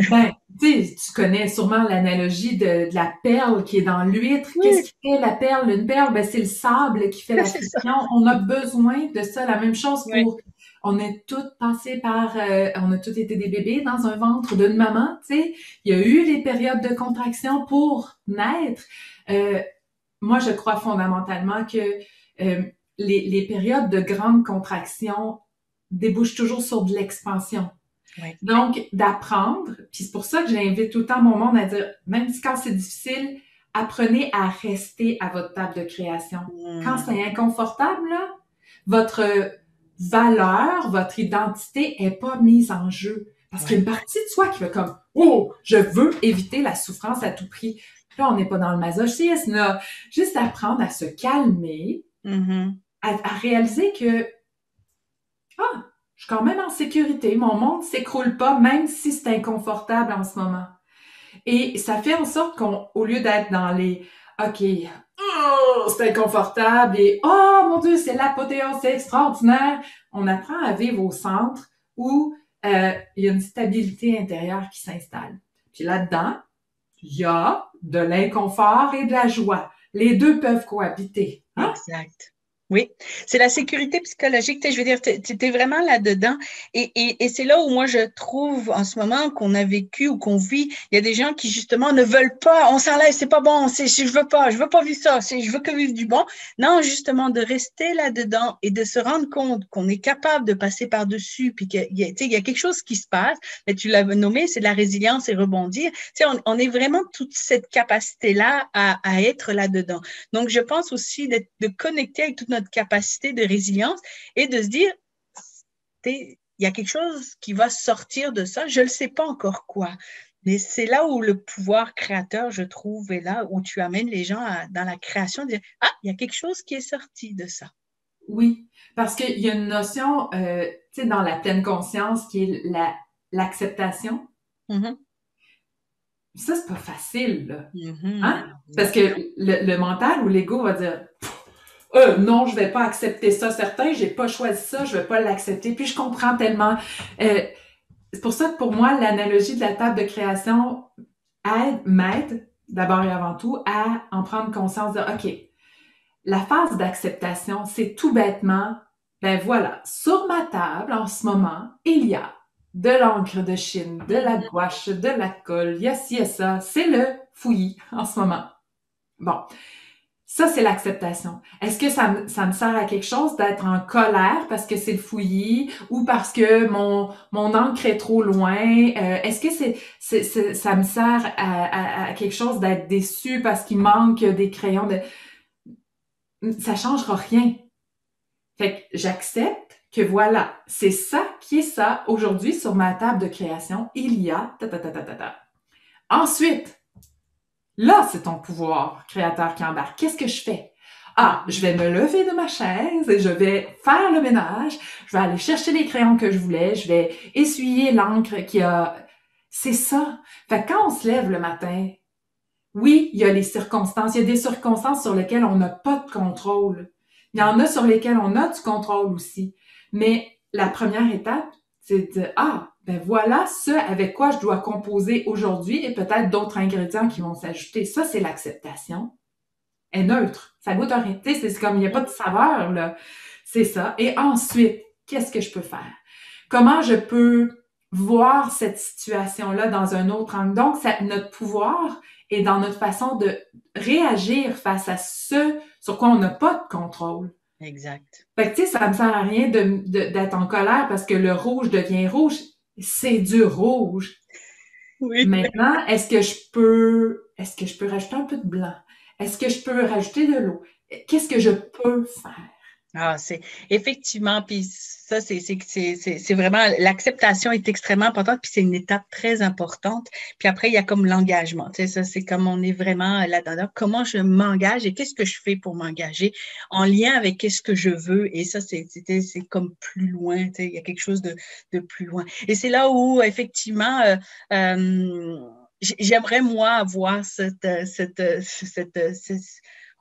ben, tu connais sûrement l'analogie de la perle qui est dans l'huître. Qu'est-ce Oui, qui fait la perle? Une perle, ben, c'est le sable qui fait la c'est ça. friction. On a besoin de ça. La même chose Oui. pour, on est toutes passées par, on a toutes été des bébés dans un ventre d'une maman, tu sais. Il y a eu les périodes de contraction pour naître. Moi, je crois fondamentalement que les périodes de grande contraction débouchent toujours sur de l'expansion. Ouais. Donc, d'apprendre, puis c'est pour ça que j'invite tout le temps mon monde à dire, même si quand c'est difficile, apprenez à rester à votre table de création. Quand c'est inconfortable, là, votre valeur, votre identité est pas mise en jeu. Parce qu'il y a une partie de soi qui va comme, oh, je veux éviter la souffrance à tout prix. Là, on n'est pas dans le masochisme, là. Juste apprendre à se calmer, à réaliser que, ah, je suis quand même en sécurité, mon monde s'écroule pas, même si c'est inconfortable en ce moment. Et ça fait en sorte qu'au lieu d'être dans les OK, oh, c'est inconfortable et oh mon Dieu, c'est l'apothéose, c'est extraordinaire, on apprend à vivre au centre où il y a une stabilité intérieure qui s'installe. Puis là-dedans, il y a de l'inconfort et de la joie. Les deux peuvent cohabiter. Hein? Exact. Oui, c'est la sécurité psychologique. Je veux dire, tu es vraiment là-dedans. Et c'est là où moi, je trouve en ce moment qu'on a vécu ou qu'on vit, il y a des gens qui, justement, ne veulent pas, on s'enlève, c'est pas bon, je veux pas vivre ça, je veux que vivre du bon. Non, justement, de rester là-dedans et de se rendre compte qu'on est capable de passer par-dessus, puis qu'il y a, il y a quelque chose qui se passe, mais tu l'as nommé, c'est de la résilience et rebondir. On est vraiment toute cette capacité-là à être là-dedans. Donc, je pense aussi de connecter avec toute notre capacité de résilience et de se dire, il y a quelque chose qui va sortir de ça, je ne sais pas encore quoi. Mais c'est là où le pouvoir créateur, je trouve, est là où tu amènes les gens dans la création, de dire, ah, il y a quelque chose qui est sorti de ça. Oui, parce qu'il y a une notion, tu sais, dans la pleine conscience qui est l'acceptation. Ça, c'est pas facile, là. Hein? Parce que le mental ou l'ego va dire non, je vais pas accepter ça, certain, j'ai pas choisi ça, je vais pas l'accepter. Puis je comprends tellement. C'est pour ça que pour moi, l'analogie de la table de création m'aide, d'abord et avant tout, à en prendre conscience de OK, la phase d'acceptation, c'est tout bêtement, ben voilà, sur ma table en ce moment, il y a de l'encre de Chine, de la gouache, de la colle, il y a ci et ça. C'est le fouillis en ce moment. Bon, ça, c'est l'acceptation. Est-ce que ça me sert à quelque chose d'être en colère parce que c'est le fouillis ou parce que mon encre est trop loin? Est-ce que ça me sert à quelque chose d'être déçu parce qu'il manque des crayons? Ça changera rien. Fait que j'accepte que voilà, c'est ça qui est ça. Aujourd'hui, sur ma table de création, il y a ta. Ensuite, là, c'est ton pouvoir créateur qui embarque. Qu'est-ce que je fais? Ah, je vais me lever de ma chaise et je vais faire le ménage. Je vais aller chercher les crayons que je voulais. Je vais essuyer l'encre qui a... C'est ça. Fait que quand on se lève le matin, oui, il y a les circonstances. Il y a des circonstances sur lesquelles on n'a pas de contrôle. Il y en a sur lesquelles on a du contrôle aussi. Mais la première étape, c'est de, ben voilà ce avec quoi je dois composer aujourd'hui et peut-être d'autres ingrédients qui vont s'ajouter. Ça, c'est l'acceptation. Elle est neutre. Ça goûte à rien. Tu sais, c'est comme, il n'y a pas de saveur, là. C'est ça. Et ensuite, qu'est-ce que je peux faire? Comment je peux voir cette situation-là dans un autre angle? Donc, notre pouvoir est dans notre façon de réagir face à ce sur quoi on n'a pas de contrôle. Exact. Fait que, tu sais, ça me sert à rien d'être en colère parce que le rouge devient rouge. C'est du rouge. Oui. Maintenant, est-ce que je peux rajouter un peu de blanc? Est-ce que je peux rajouter de l'eau? Qu'est-ce que je peux faire? Ah, c'est effectivement, puis ça, c'est vraiment, l'acceptation est extrêmement importante, puis c'est une étape très importante. Puis après, il y a comme l'engagement. Tu sais, ça, c'est comme on est vraiment là-dedans. Comment je m'engage et qu'est-ce que je fais pour m'engager en lien avec qu'est-ce que je veux. Et ça, c'est comme plus loin. Tu sais, il y a quelque chose de plus loin. Et c'est là où, effectivement, j'aimerais, moi, avoir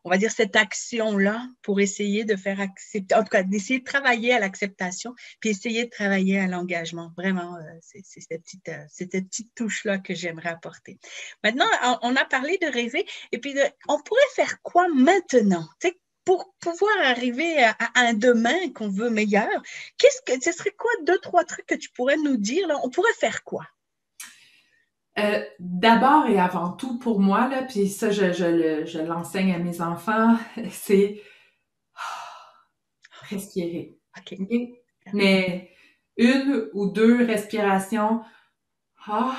on va dire, cette action-là pour essayer de faire accepter, en tout cas, d'essayer de travailler à l'acceptation, puis essayer de travailler à l'engagement. Vraiment, c'est cette petite touche-là que j'aimerais apporter. Maintenant, on a parlé de rêver, et puis on pourrait faire quoi maintenant? Tu sais, pour pouvoir arriver à un demain qu'on veut meilleur, ce serait quoi 2-3 trucs que tu pourrais nous dire? Là? On pourrait faire quoi? D'abord et avant tout, pour moi, là, puis ça, je l'enseigne à mes enfants, c'est respirer. OK. OK? Mais 1 ou 2 respirations, ah,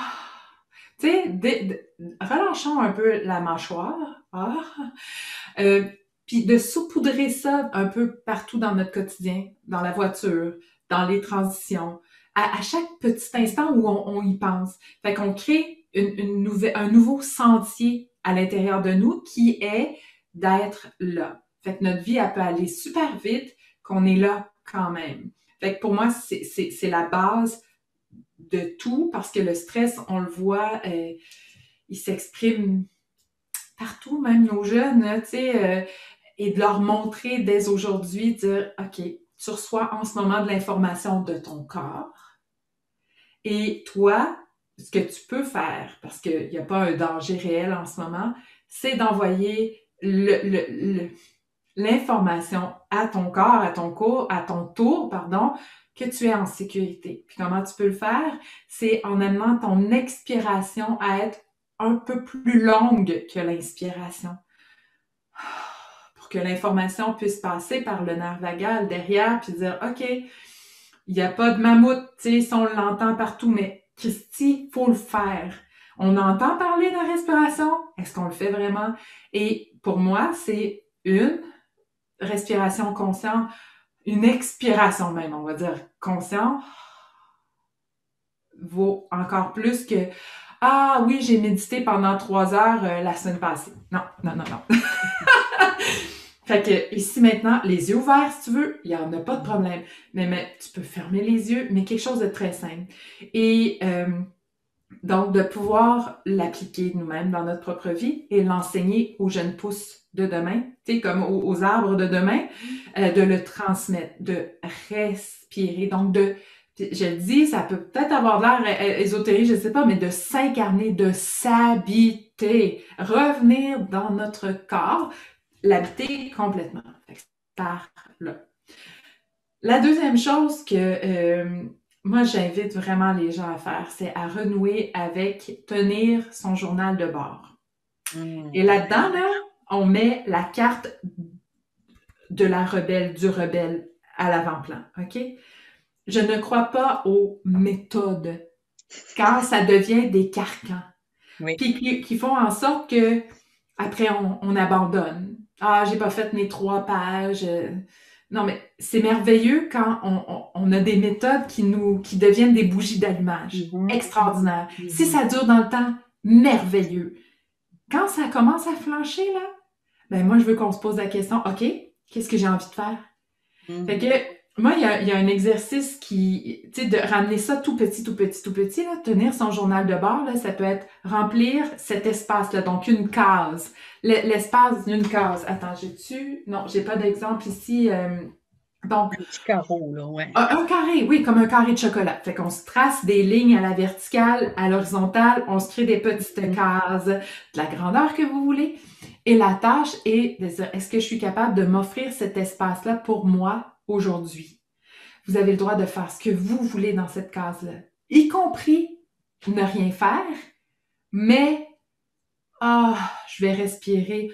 tu sais, relâchons un peu la mâchoire, puis de saupoudrer ça un peu partout dans notre quotidien, dans la voiture, dans les transitions, à chaque petit instant où on y pense. Fait qu'on crée un nouveau sentier à l'intérieur de nous qui est d'être là. Fait que notre vie, elle peut aller super vite, qu'on est là quand même. Fait que pour moi, c'est la base de tout, parce que le stress, on le voit, il s'exprime partout, même nos jeunes, tu sais, et de leur montrer dès aujourd'hui, dire, OK, tu reçois en ce moment de l'information de ton corps, et toi, ce que tu peux faire, parce qu'il n'y a pas un danger réel en ce moment, c'est d'envoyer l'information à ton corps, à ton tour, pardon, que tu es en sécurité. Puis comment tu peux le faire? C'est en amenant ton expiration à être un peu plus longue que l'inspiration. Pour que l'information puisse passer par le nerf vagal derrière, puis dire, OK, il n'y a pas de mammouth, tu sais, on l'entend partout, mais Christy, faut le faire. On entend parler de la respiration, est-ce qu'on le fait vraiment? Et pour moi, c'est une respiration consciente, une expiration même, on va dire, consciente, vaut encore plus que « Ah oui, j'ai médité pendant 3 heures la semaine passée. » Non, non, non, non. Fait que ici maintenant, les yeux ouverts si tu veux, il n'y en a pas de problème. Mais tu peux fermer les yeux, mais quelque chose de très simple. Et donc, de pouvoir l'appliquer nous-mêmes dans notre propre vie et l'enseigner aux jeunes pousses de demain, tu sais, comme aux arbres de demain, de le transmettre, de respirer. Donc, je le dis, ça peut peut-être avoir l'air ésotérique, je sais pas, mais de s'incarner, de s'habiter, revenir dans notre corps, l'habiter complètement. Fait que par là. La deuxième chose que moi, j'invite vraiment les gens à faire, c'est à renouer avec tenir son journal de bord. Et là-dedans, là, on met la carte de la rebelle, du rebelle à l'avant-plan, OK? Je ne crois pas aux méthodes quand ça devient des carcans. Oui. Puis qui font en sorte que après on abandonne. Ah, j'ai pas fait mes 3 pages. Non, mais c'est merveilleux quand on a des méthodes qui deviennent des bougies d'allumage. Extraordinaire. Si ça dure dans le temps, merveilleux. Quand ça commence à flancher, là, ben moi, je veux qu'on se pose la question, OK, qu'est-ce que j'ai envie de faire? Fait que, moi, il y a un exercice qui, tu sais, de ramener ça tout petit, là, tenir son journal de bord, là, ça peut être remplir cet espace-là, donc une case. L'espace d'une case. Attends, non, j'ai pas d'exemple ici. Donc, un petit carreau, là, ouais. Un carré, oui, comme un carré de chocolat. Fait qu'on se trace des lignes à la verticale, à l'horizontale, on se crée des petites cases de la grandeur que vous voulez. Et la tâche est de dire, est-ce que je suis capable de m'offrir cet espace-là pour moi aujourd'hui? Vous avez le droit de faire ce que vous voulez dans cette case-là, y compris ne rien faire, mais je vais respirer.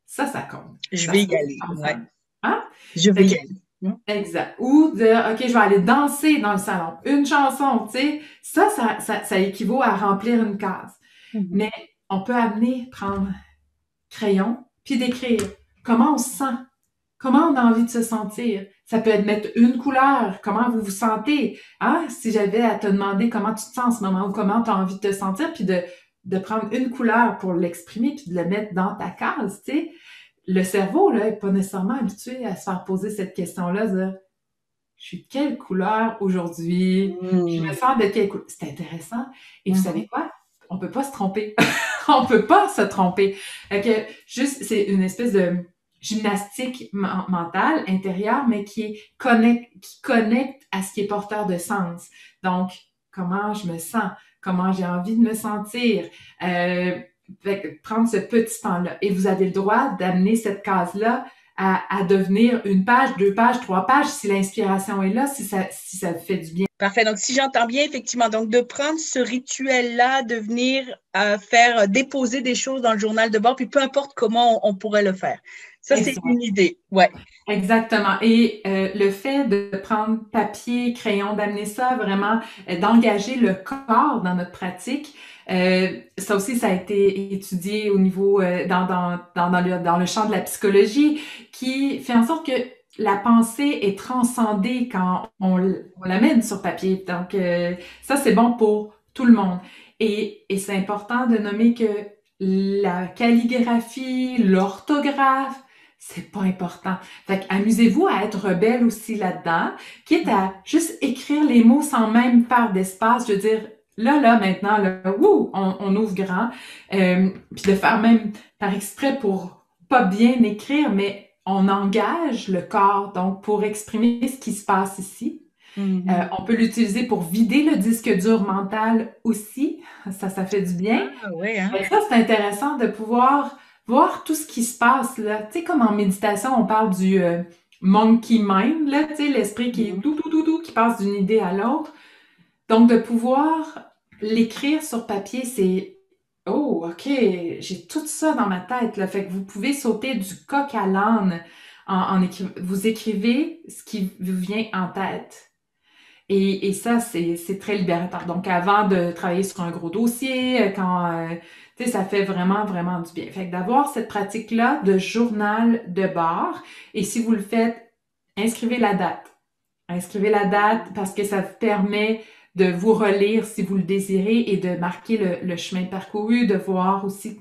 Ça compte. Je vais y aller. Ouais. Hein? Je vais y aller. Exact. Ou dire, OK, je vais aller danser dans le salon. Une chanson, tu sais. Ça équivaut à remplir une case. Mais on peut prendre crayon, puis d'écrire comment on se sent, comment on a envie de se sentir. Ça peut être mettre une couleur, comment vous vous sentez. Hein? Si j'avais à te demander comment tu te sens en ce moment ou comment tu as envie de te sentir, puis de prendre une couleur pour l'exprimer, puis de le mettre dans ta case, tu sais. Le cerveau, là, n'est pas nécessairement habitué à se faire poser cette question-là, dire « Je suis de quelle couleur aujourd'hui? Je me sens de quelle couleur? » C'est intéressant. Et vous savez quoi? On peut pas se tromper. On peut pas se tromper. Que juste, c'est une espèce de gymnastique mentale intérieure, mais qui connecte à ce qui est porteur de sens. Donc, comment je me sens? Comment j'ai envie de me sentir? Prendre ce petit temps-là. Et vous avez le droit d'amener cette case-là à devenir une page, 2 pages, 3 pages, si l'inspiration est là, si ça fait du bien. Parfait. Donc, si j'entends bien, effectivement, donc de prendre ce rituel-là, de venir faire déposer des choses dans le journal de bord, puis peu importe comment on pourrait le faire. Ça, c'est Exact. une idée. Ouais. Exactement. Et le fait de prendre papier, crayon, d'amener ça vraiment, d'engager le corps dans notre pratique, ça aussi, ça a été étudié au niveau dans le champ de la psychologie, qui fait en sorte que la pensée est transcendée quand on l'amène sur papier. Donc, ça, c'est bon pour tout le monde. Et c'est important de nommer que la calligraphie, l'orthographe, c'est pas important. Fait amusez-vous à être rebelle aussi là-dedans, quitte à juste écrire les mots sans même faire d'espace. Je veux dire, là, maintenant, là, on ouvre grand. Puis de faire même par exprès pour pas bien écrire, mais on engage le corps, donc pour exprimer ce qui se passe ici. On peut l'utiliser pour vider le disque dur mental aussi. Ça fait du bien. Ah, oui, hein? Ça, c'est intéressant de pouvoir voir tout ce qui se passe là. Tu sais, comme en méditation, on parle du monkey mind, là, tu sais, l'esprit qui est tout, qui passe d'une idée à l'autre. Donc, de pouvoir l'écrire sur papier, c'est oh, OK, j'ai tout ça dans ma tête, là. Fait que vous pouvez sauter du coq à l'âne vous écrivez ce qui vous vient en tête. Et ça, c'est très libérateur. Donc, avant de travailler sur un gros dossier, tu sais, ça fait vraiment, vraiment du bien. Fait que d'avoir cette pratique-là de journal de bord, et si vous le faites, inscrivez la date. Inscrivez la date parce que ça vous permet de vous relire si vous le désirez et de marquer le chemin parcouru, de voir aussi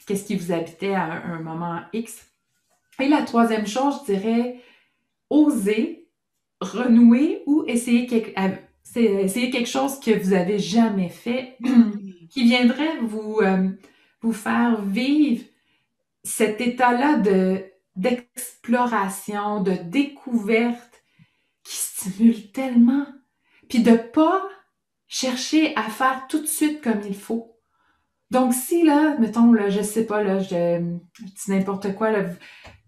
qu'est-ce qui vous habitait à un moment X. Et la troisième chose, je dirais, oser renouer ou essayer quelque chose que vous avez jamais fait, qui viendrait vous faire vivre cet état-là d'exploration, de découverte qui stimule tellement. Puis de pas chercher à faire tout de suite comme il faut. Donc si là, mettons, là, je sais pas, là, je dis n'importe quoi, là,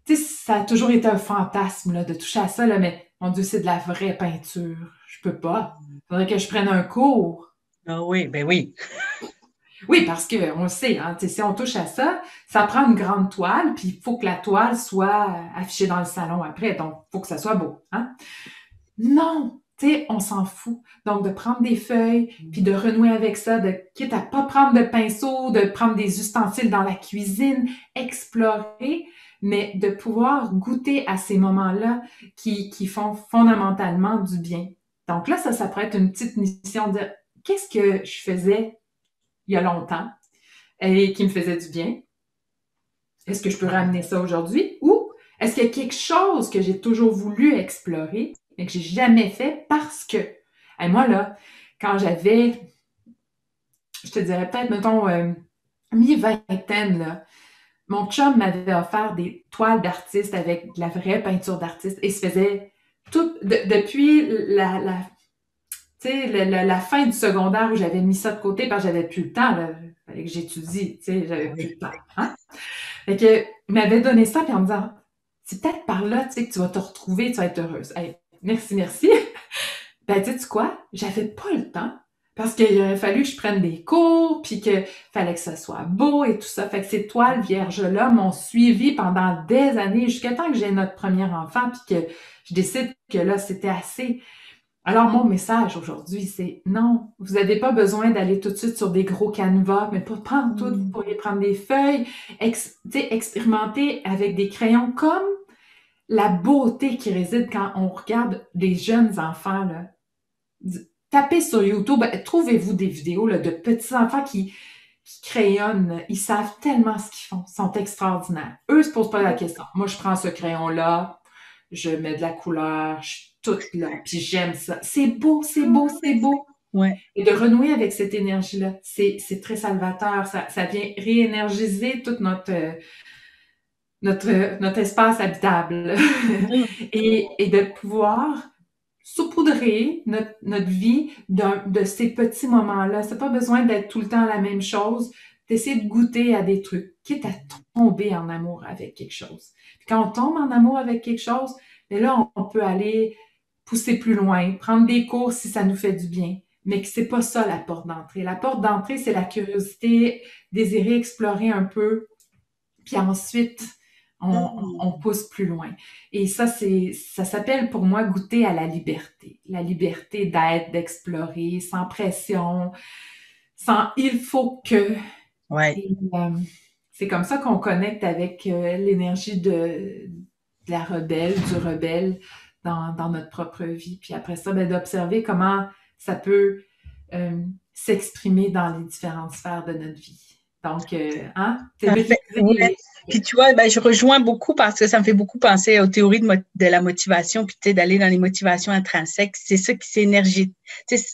tu sais, ça a toujours été un fantasme là, de toucher à ça, là, mais mon Dieu, c'est de la vraie peinture. Je peux pas. Faudrait que je prenne un cours. Ah oui, ben oui. Oui, parce que on le sait, hein, tu sais, si on touche à ça, ça prend une grande toile, puis il faut que la toile soit affichée dans le salon après, donc il faut que ça soit beau. Hein? Non, tu sais, on s'en fout. Donc, de prendre des feuilles, puis de renouer avec ça, quitte à pas prendre de pinceau, de prendre des ustensiles dans la cuisine, explorer, mais de pouvoir goûter à ces moments-là qui font fondamentalement du bien. Donc là, ça pourrait être une petite mission de qu'est-ce que je faisais il y a longtemps et qui me faisait du bien? Est-ce que je peux ramener ça aujourd'hui? Ou est-ce qu'il y a quelque chose que j'ai toujours voulu explorer mais que j'ai jamais fait parce que, et moi là, quand j'avais, je te dirais peut-être, mettons, mi-vingtaine, là, mon chum m'avait offert des toiles d'artiste avec de la vraie peinture d'artiste et se faisait tout, depuis tu sais, la fin du secondaire où j'avais mis ça de côté parce que j'avais plus le temps, là. Fallait que j'étudie, tu sais, j'avais plus le temps. Hein? Fait que, il m'avait donné ça, puis en me disant, c'est peut-être par là, tu sais, que tu vas te retrouver, tu vas être heureuse. Hey, merci, merci. Ben, tu sais quoi? J'avais pas le temps. Parce qu'il aurait fallu que je prenne des cours, puis que fallait que ça soit beau et tout ça. Fait que ces toiles vierges-là m'ont suivi pendant des années, jusqu'à temps que j'ai notre premier enfant, puis que je décide que là, c'était assez. Alors, mon message aujourd'hui, c'est non, vous n'avez pas besoin d'aller tout de suite sur des gros canevas, mais pas prendre tout, vous pourriez prendre des feuilles, expérimenter avec des crayons comme la beauté qui réside quand on regarde des jeunes enfants, là. Tapez sur YouTube, trouvez-vous des vidéos là, de petits enfants qui crayonnent, ils savent tellement ce qu'ils font, ils sont extraordinaires. Eux, ils se posent pas la question. Moi, je prends ce crayon-là, je mets de la couleur, je suis toute là, puis j'aime ça. C'est beau, c'est beau, c'est beau. Ouais. Et de renouer avec cette énergie-là, c'est très salvateur. Ça vient réénergiser tout notre espace habitable. Et de pouvoir saupoudrer notre vie de ces petits moments-là. C'est pas besoin d'être tout le temps la même chose. d'essayer de goûter à des trucs, quitte à tomber en amour avec quelque chose. Puis quand on tombe en amour avec quelque chose, mais là, on peut aller pousser plus loin, prendre des cours si ça nous fait du bien. Mais que c'est pas ça la porte d'entrée. La porte d'entrée, c'est la curiosité, désirer explorer un peu, puis ensuite, on pousse plus loin. Et ça, ça s'appelle pour moi goûter à la liberté. La liberté d'être, d'explorer, sans pression, sans il faut que. Ouais. Et c'est comme ça qu'on connecte avec l'énergie de la rebelle, du rebelle dans notre propre vie. Puis après ça, ben, d'observer comment ça peut s'exprimer dans les différentes sphères de notre vie. Donc, c'est Parfait. Ouais. briser. Puis tu vois, ben, je rejoins beaucoup parce que ça me fait beaucoup penser aux théories de la motivation, puis tu sais, d'aller dans les motivations intrinsèques. C'est ça qui s'énergie. Tu sais,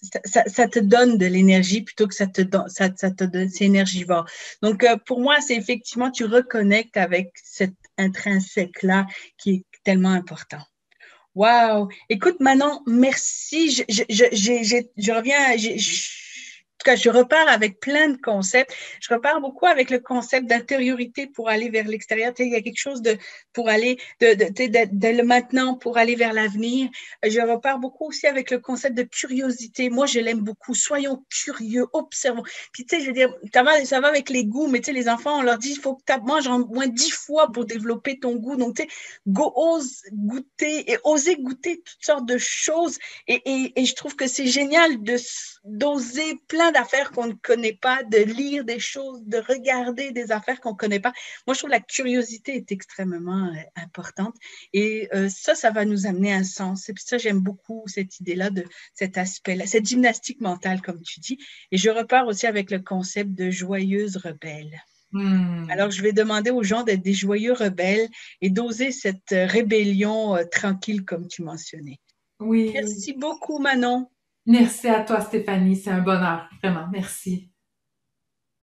ça te donne de l'énergie plutôt que ça te donne, ça te donne, c'est énergivore. Donc, pour moi, c'est effectivement, tu reconnectes avec cet intrinsèque-là qui est tellement important. Wow! Écoute, Manon, merci. Je reviens, en tout cas, je repars avec plein de concepts. Je repars beaucoup avec le concept d'intériorité pour aller vers l'extérieur. Tu sais, il y a quelque chose de pour aller de le maintenant pour aller vers l'avenir. Je repars beaucoup aussi avec le concept de curiosité. Moi, je l'aime beaucoup. Soyons curieux, observons. Puis, tu sais, je veux dire, ça va avec les goûts, mais tu sais, les enfants, on leur dit, il faut que tu manges au moins 10 fois pour développer ton goût. Donc, tu sais, ose goûter et oser goûter toutes sortes de choses. Et je trouve que c'est génial d'oser plein d'affaires qu'on ne connaît pas, de lire des choses, de regarder des affaires qu'on ne connaît pas. Moi, je trouve que la curiosité est extrêmement importante. Et ça va nous amener un sens. Et puis ça, j'aime beaucoup cette idée-là, de cet aspect-là, cette gymnastique mentale, comme tu dis. Et je repars aussi avec le concept de joyeuse rebelle. Alors, je vais demander aux gens d'être des joyeux rebelles et d'oser cette rébellion tranquille, comme tu mentionnais. Oui. Merci beaucoup, Manon. Merci à toi, Stéphanie. C'est un bonheur, vraiment. Merci.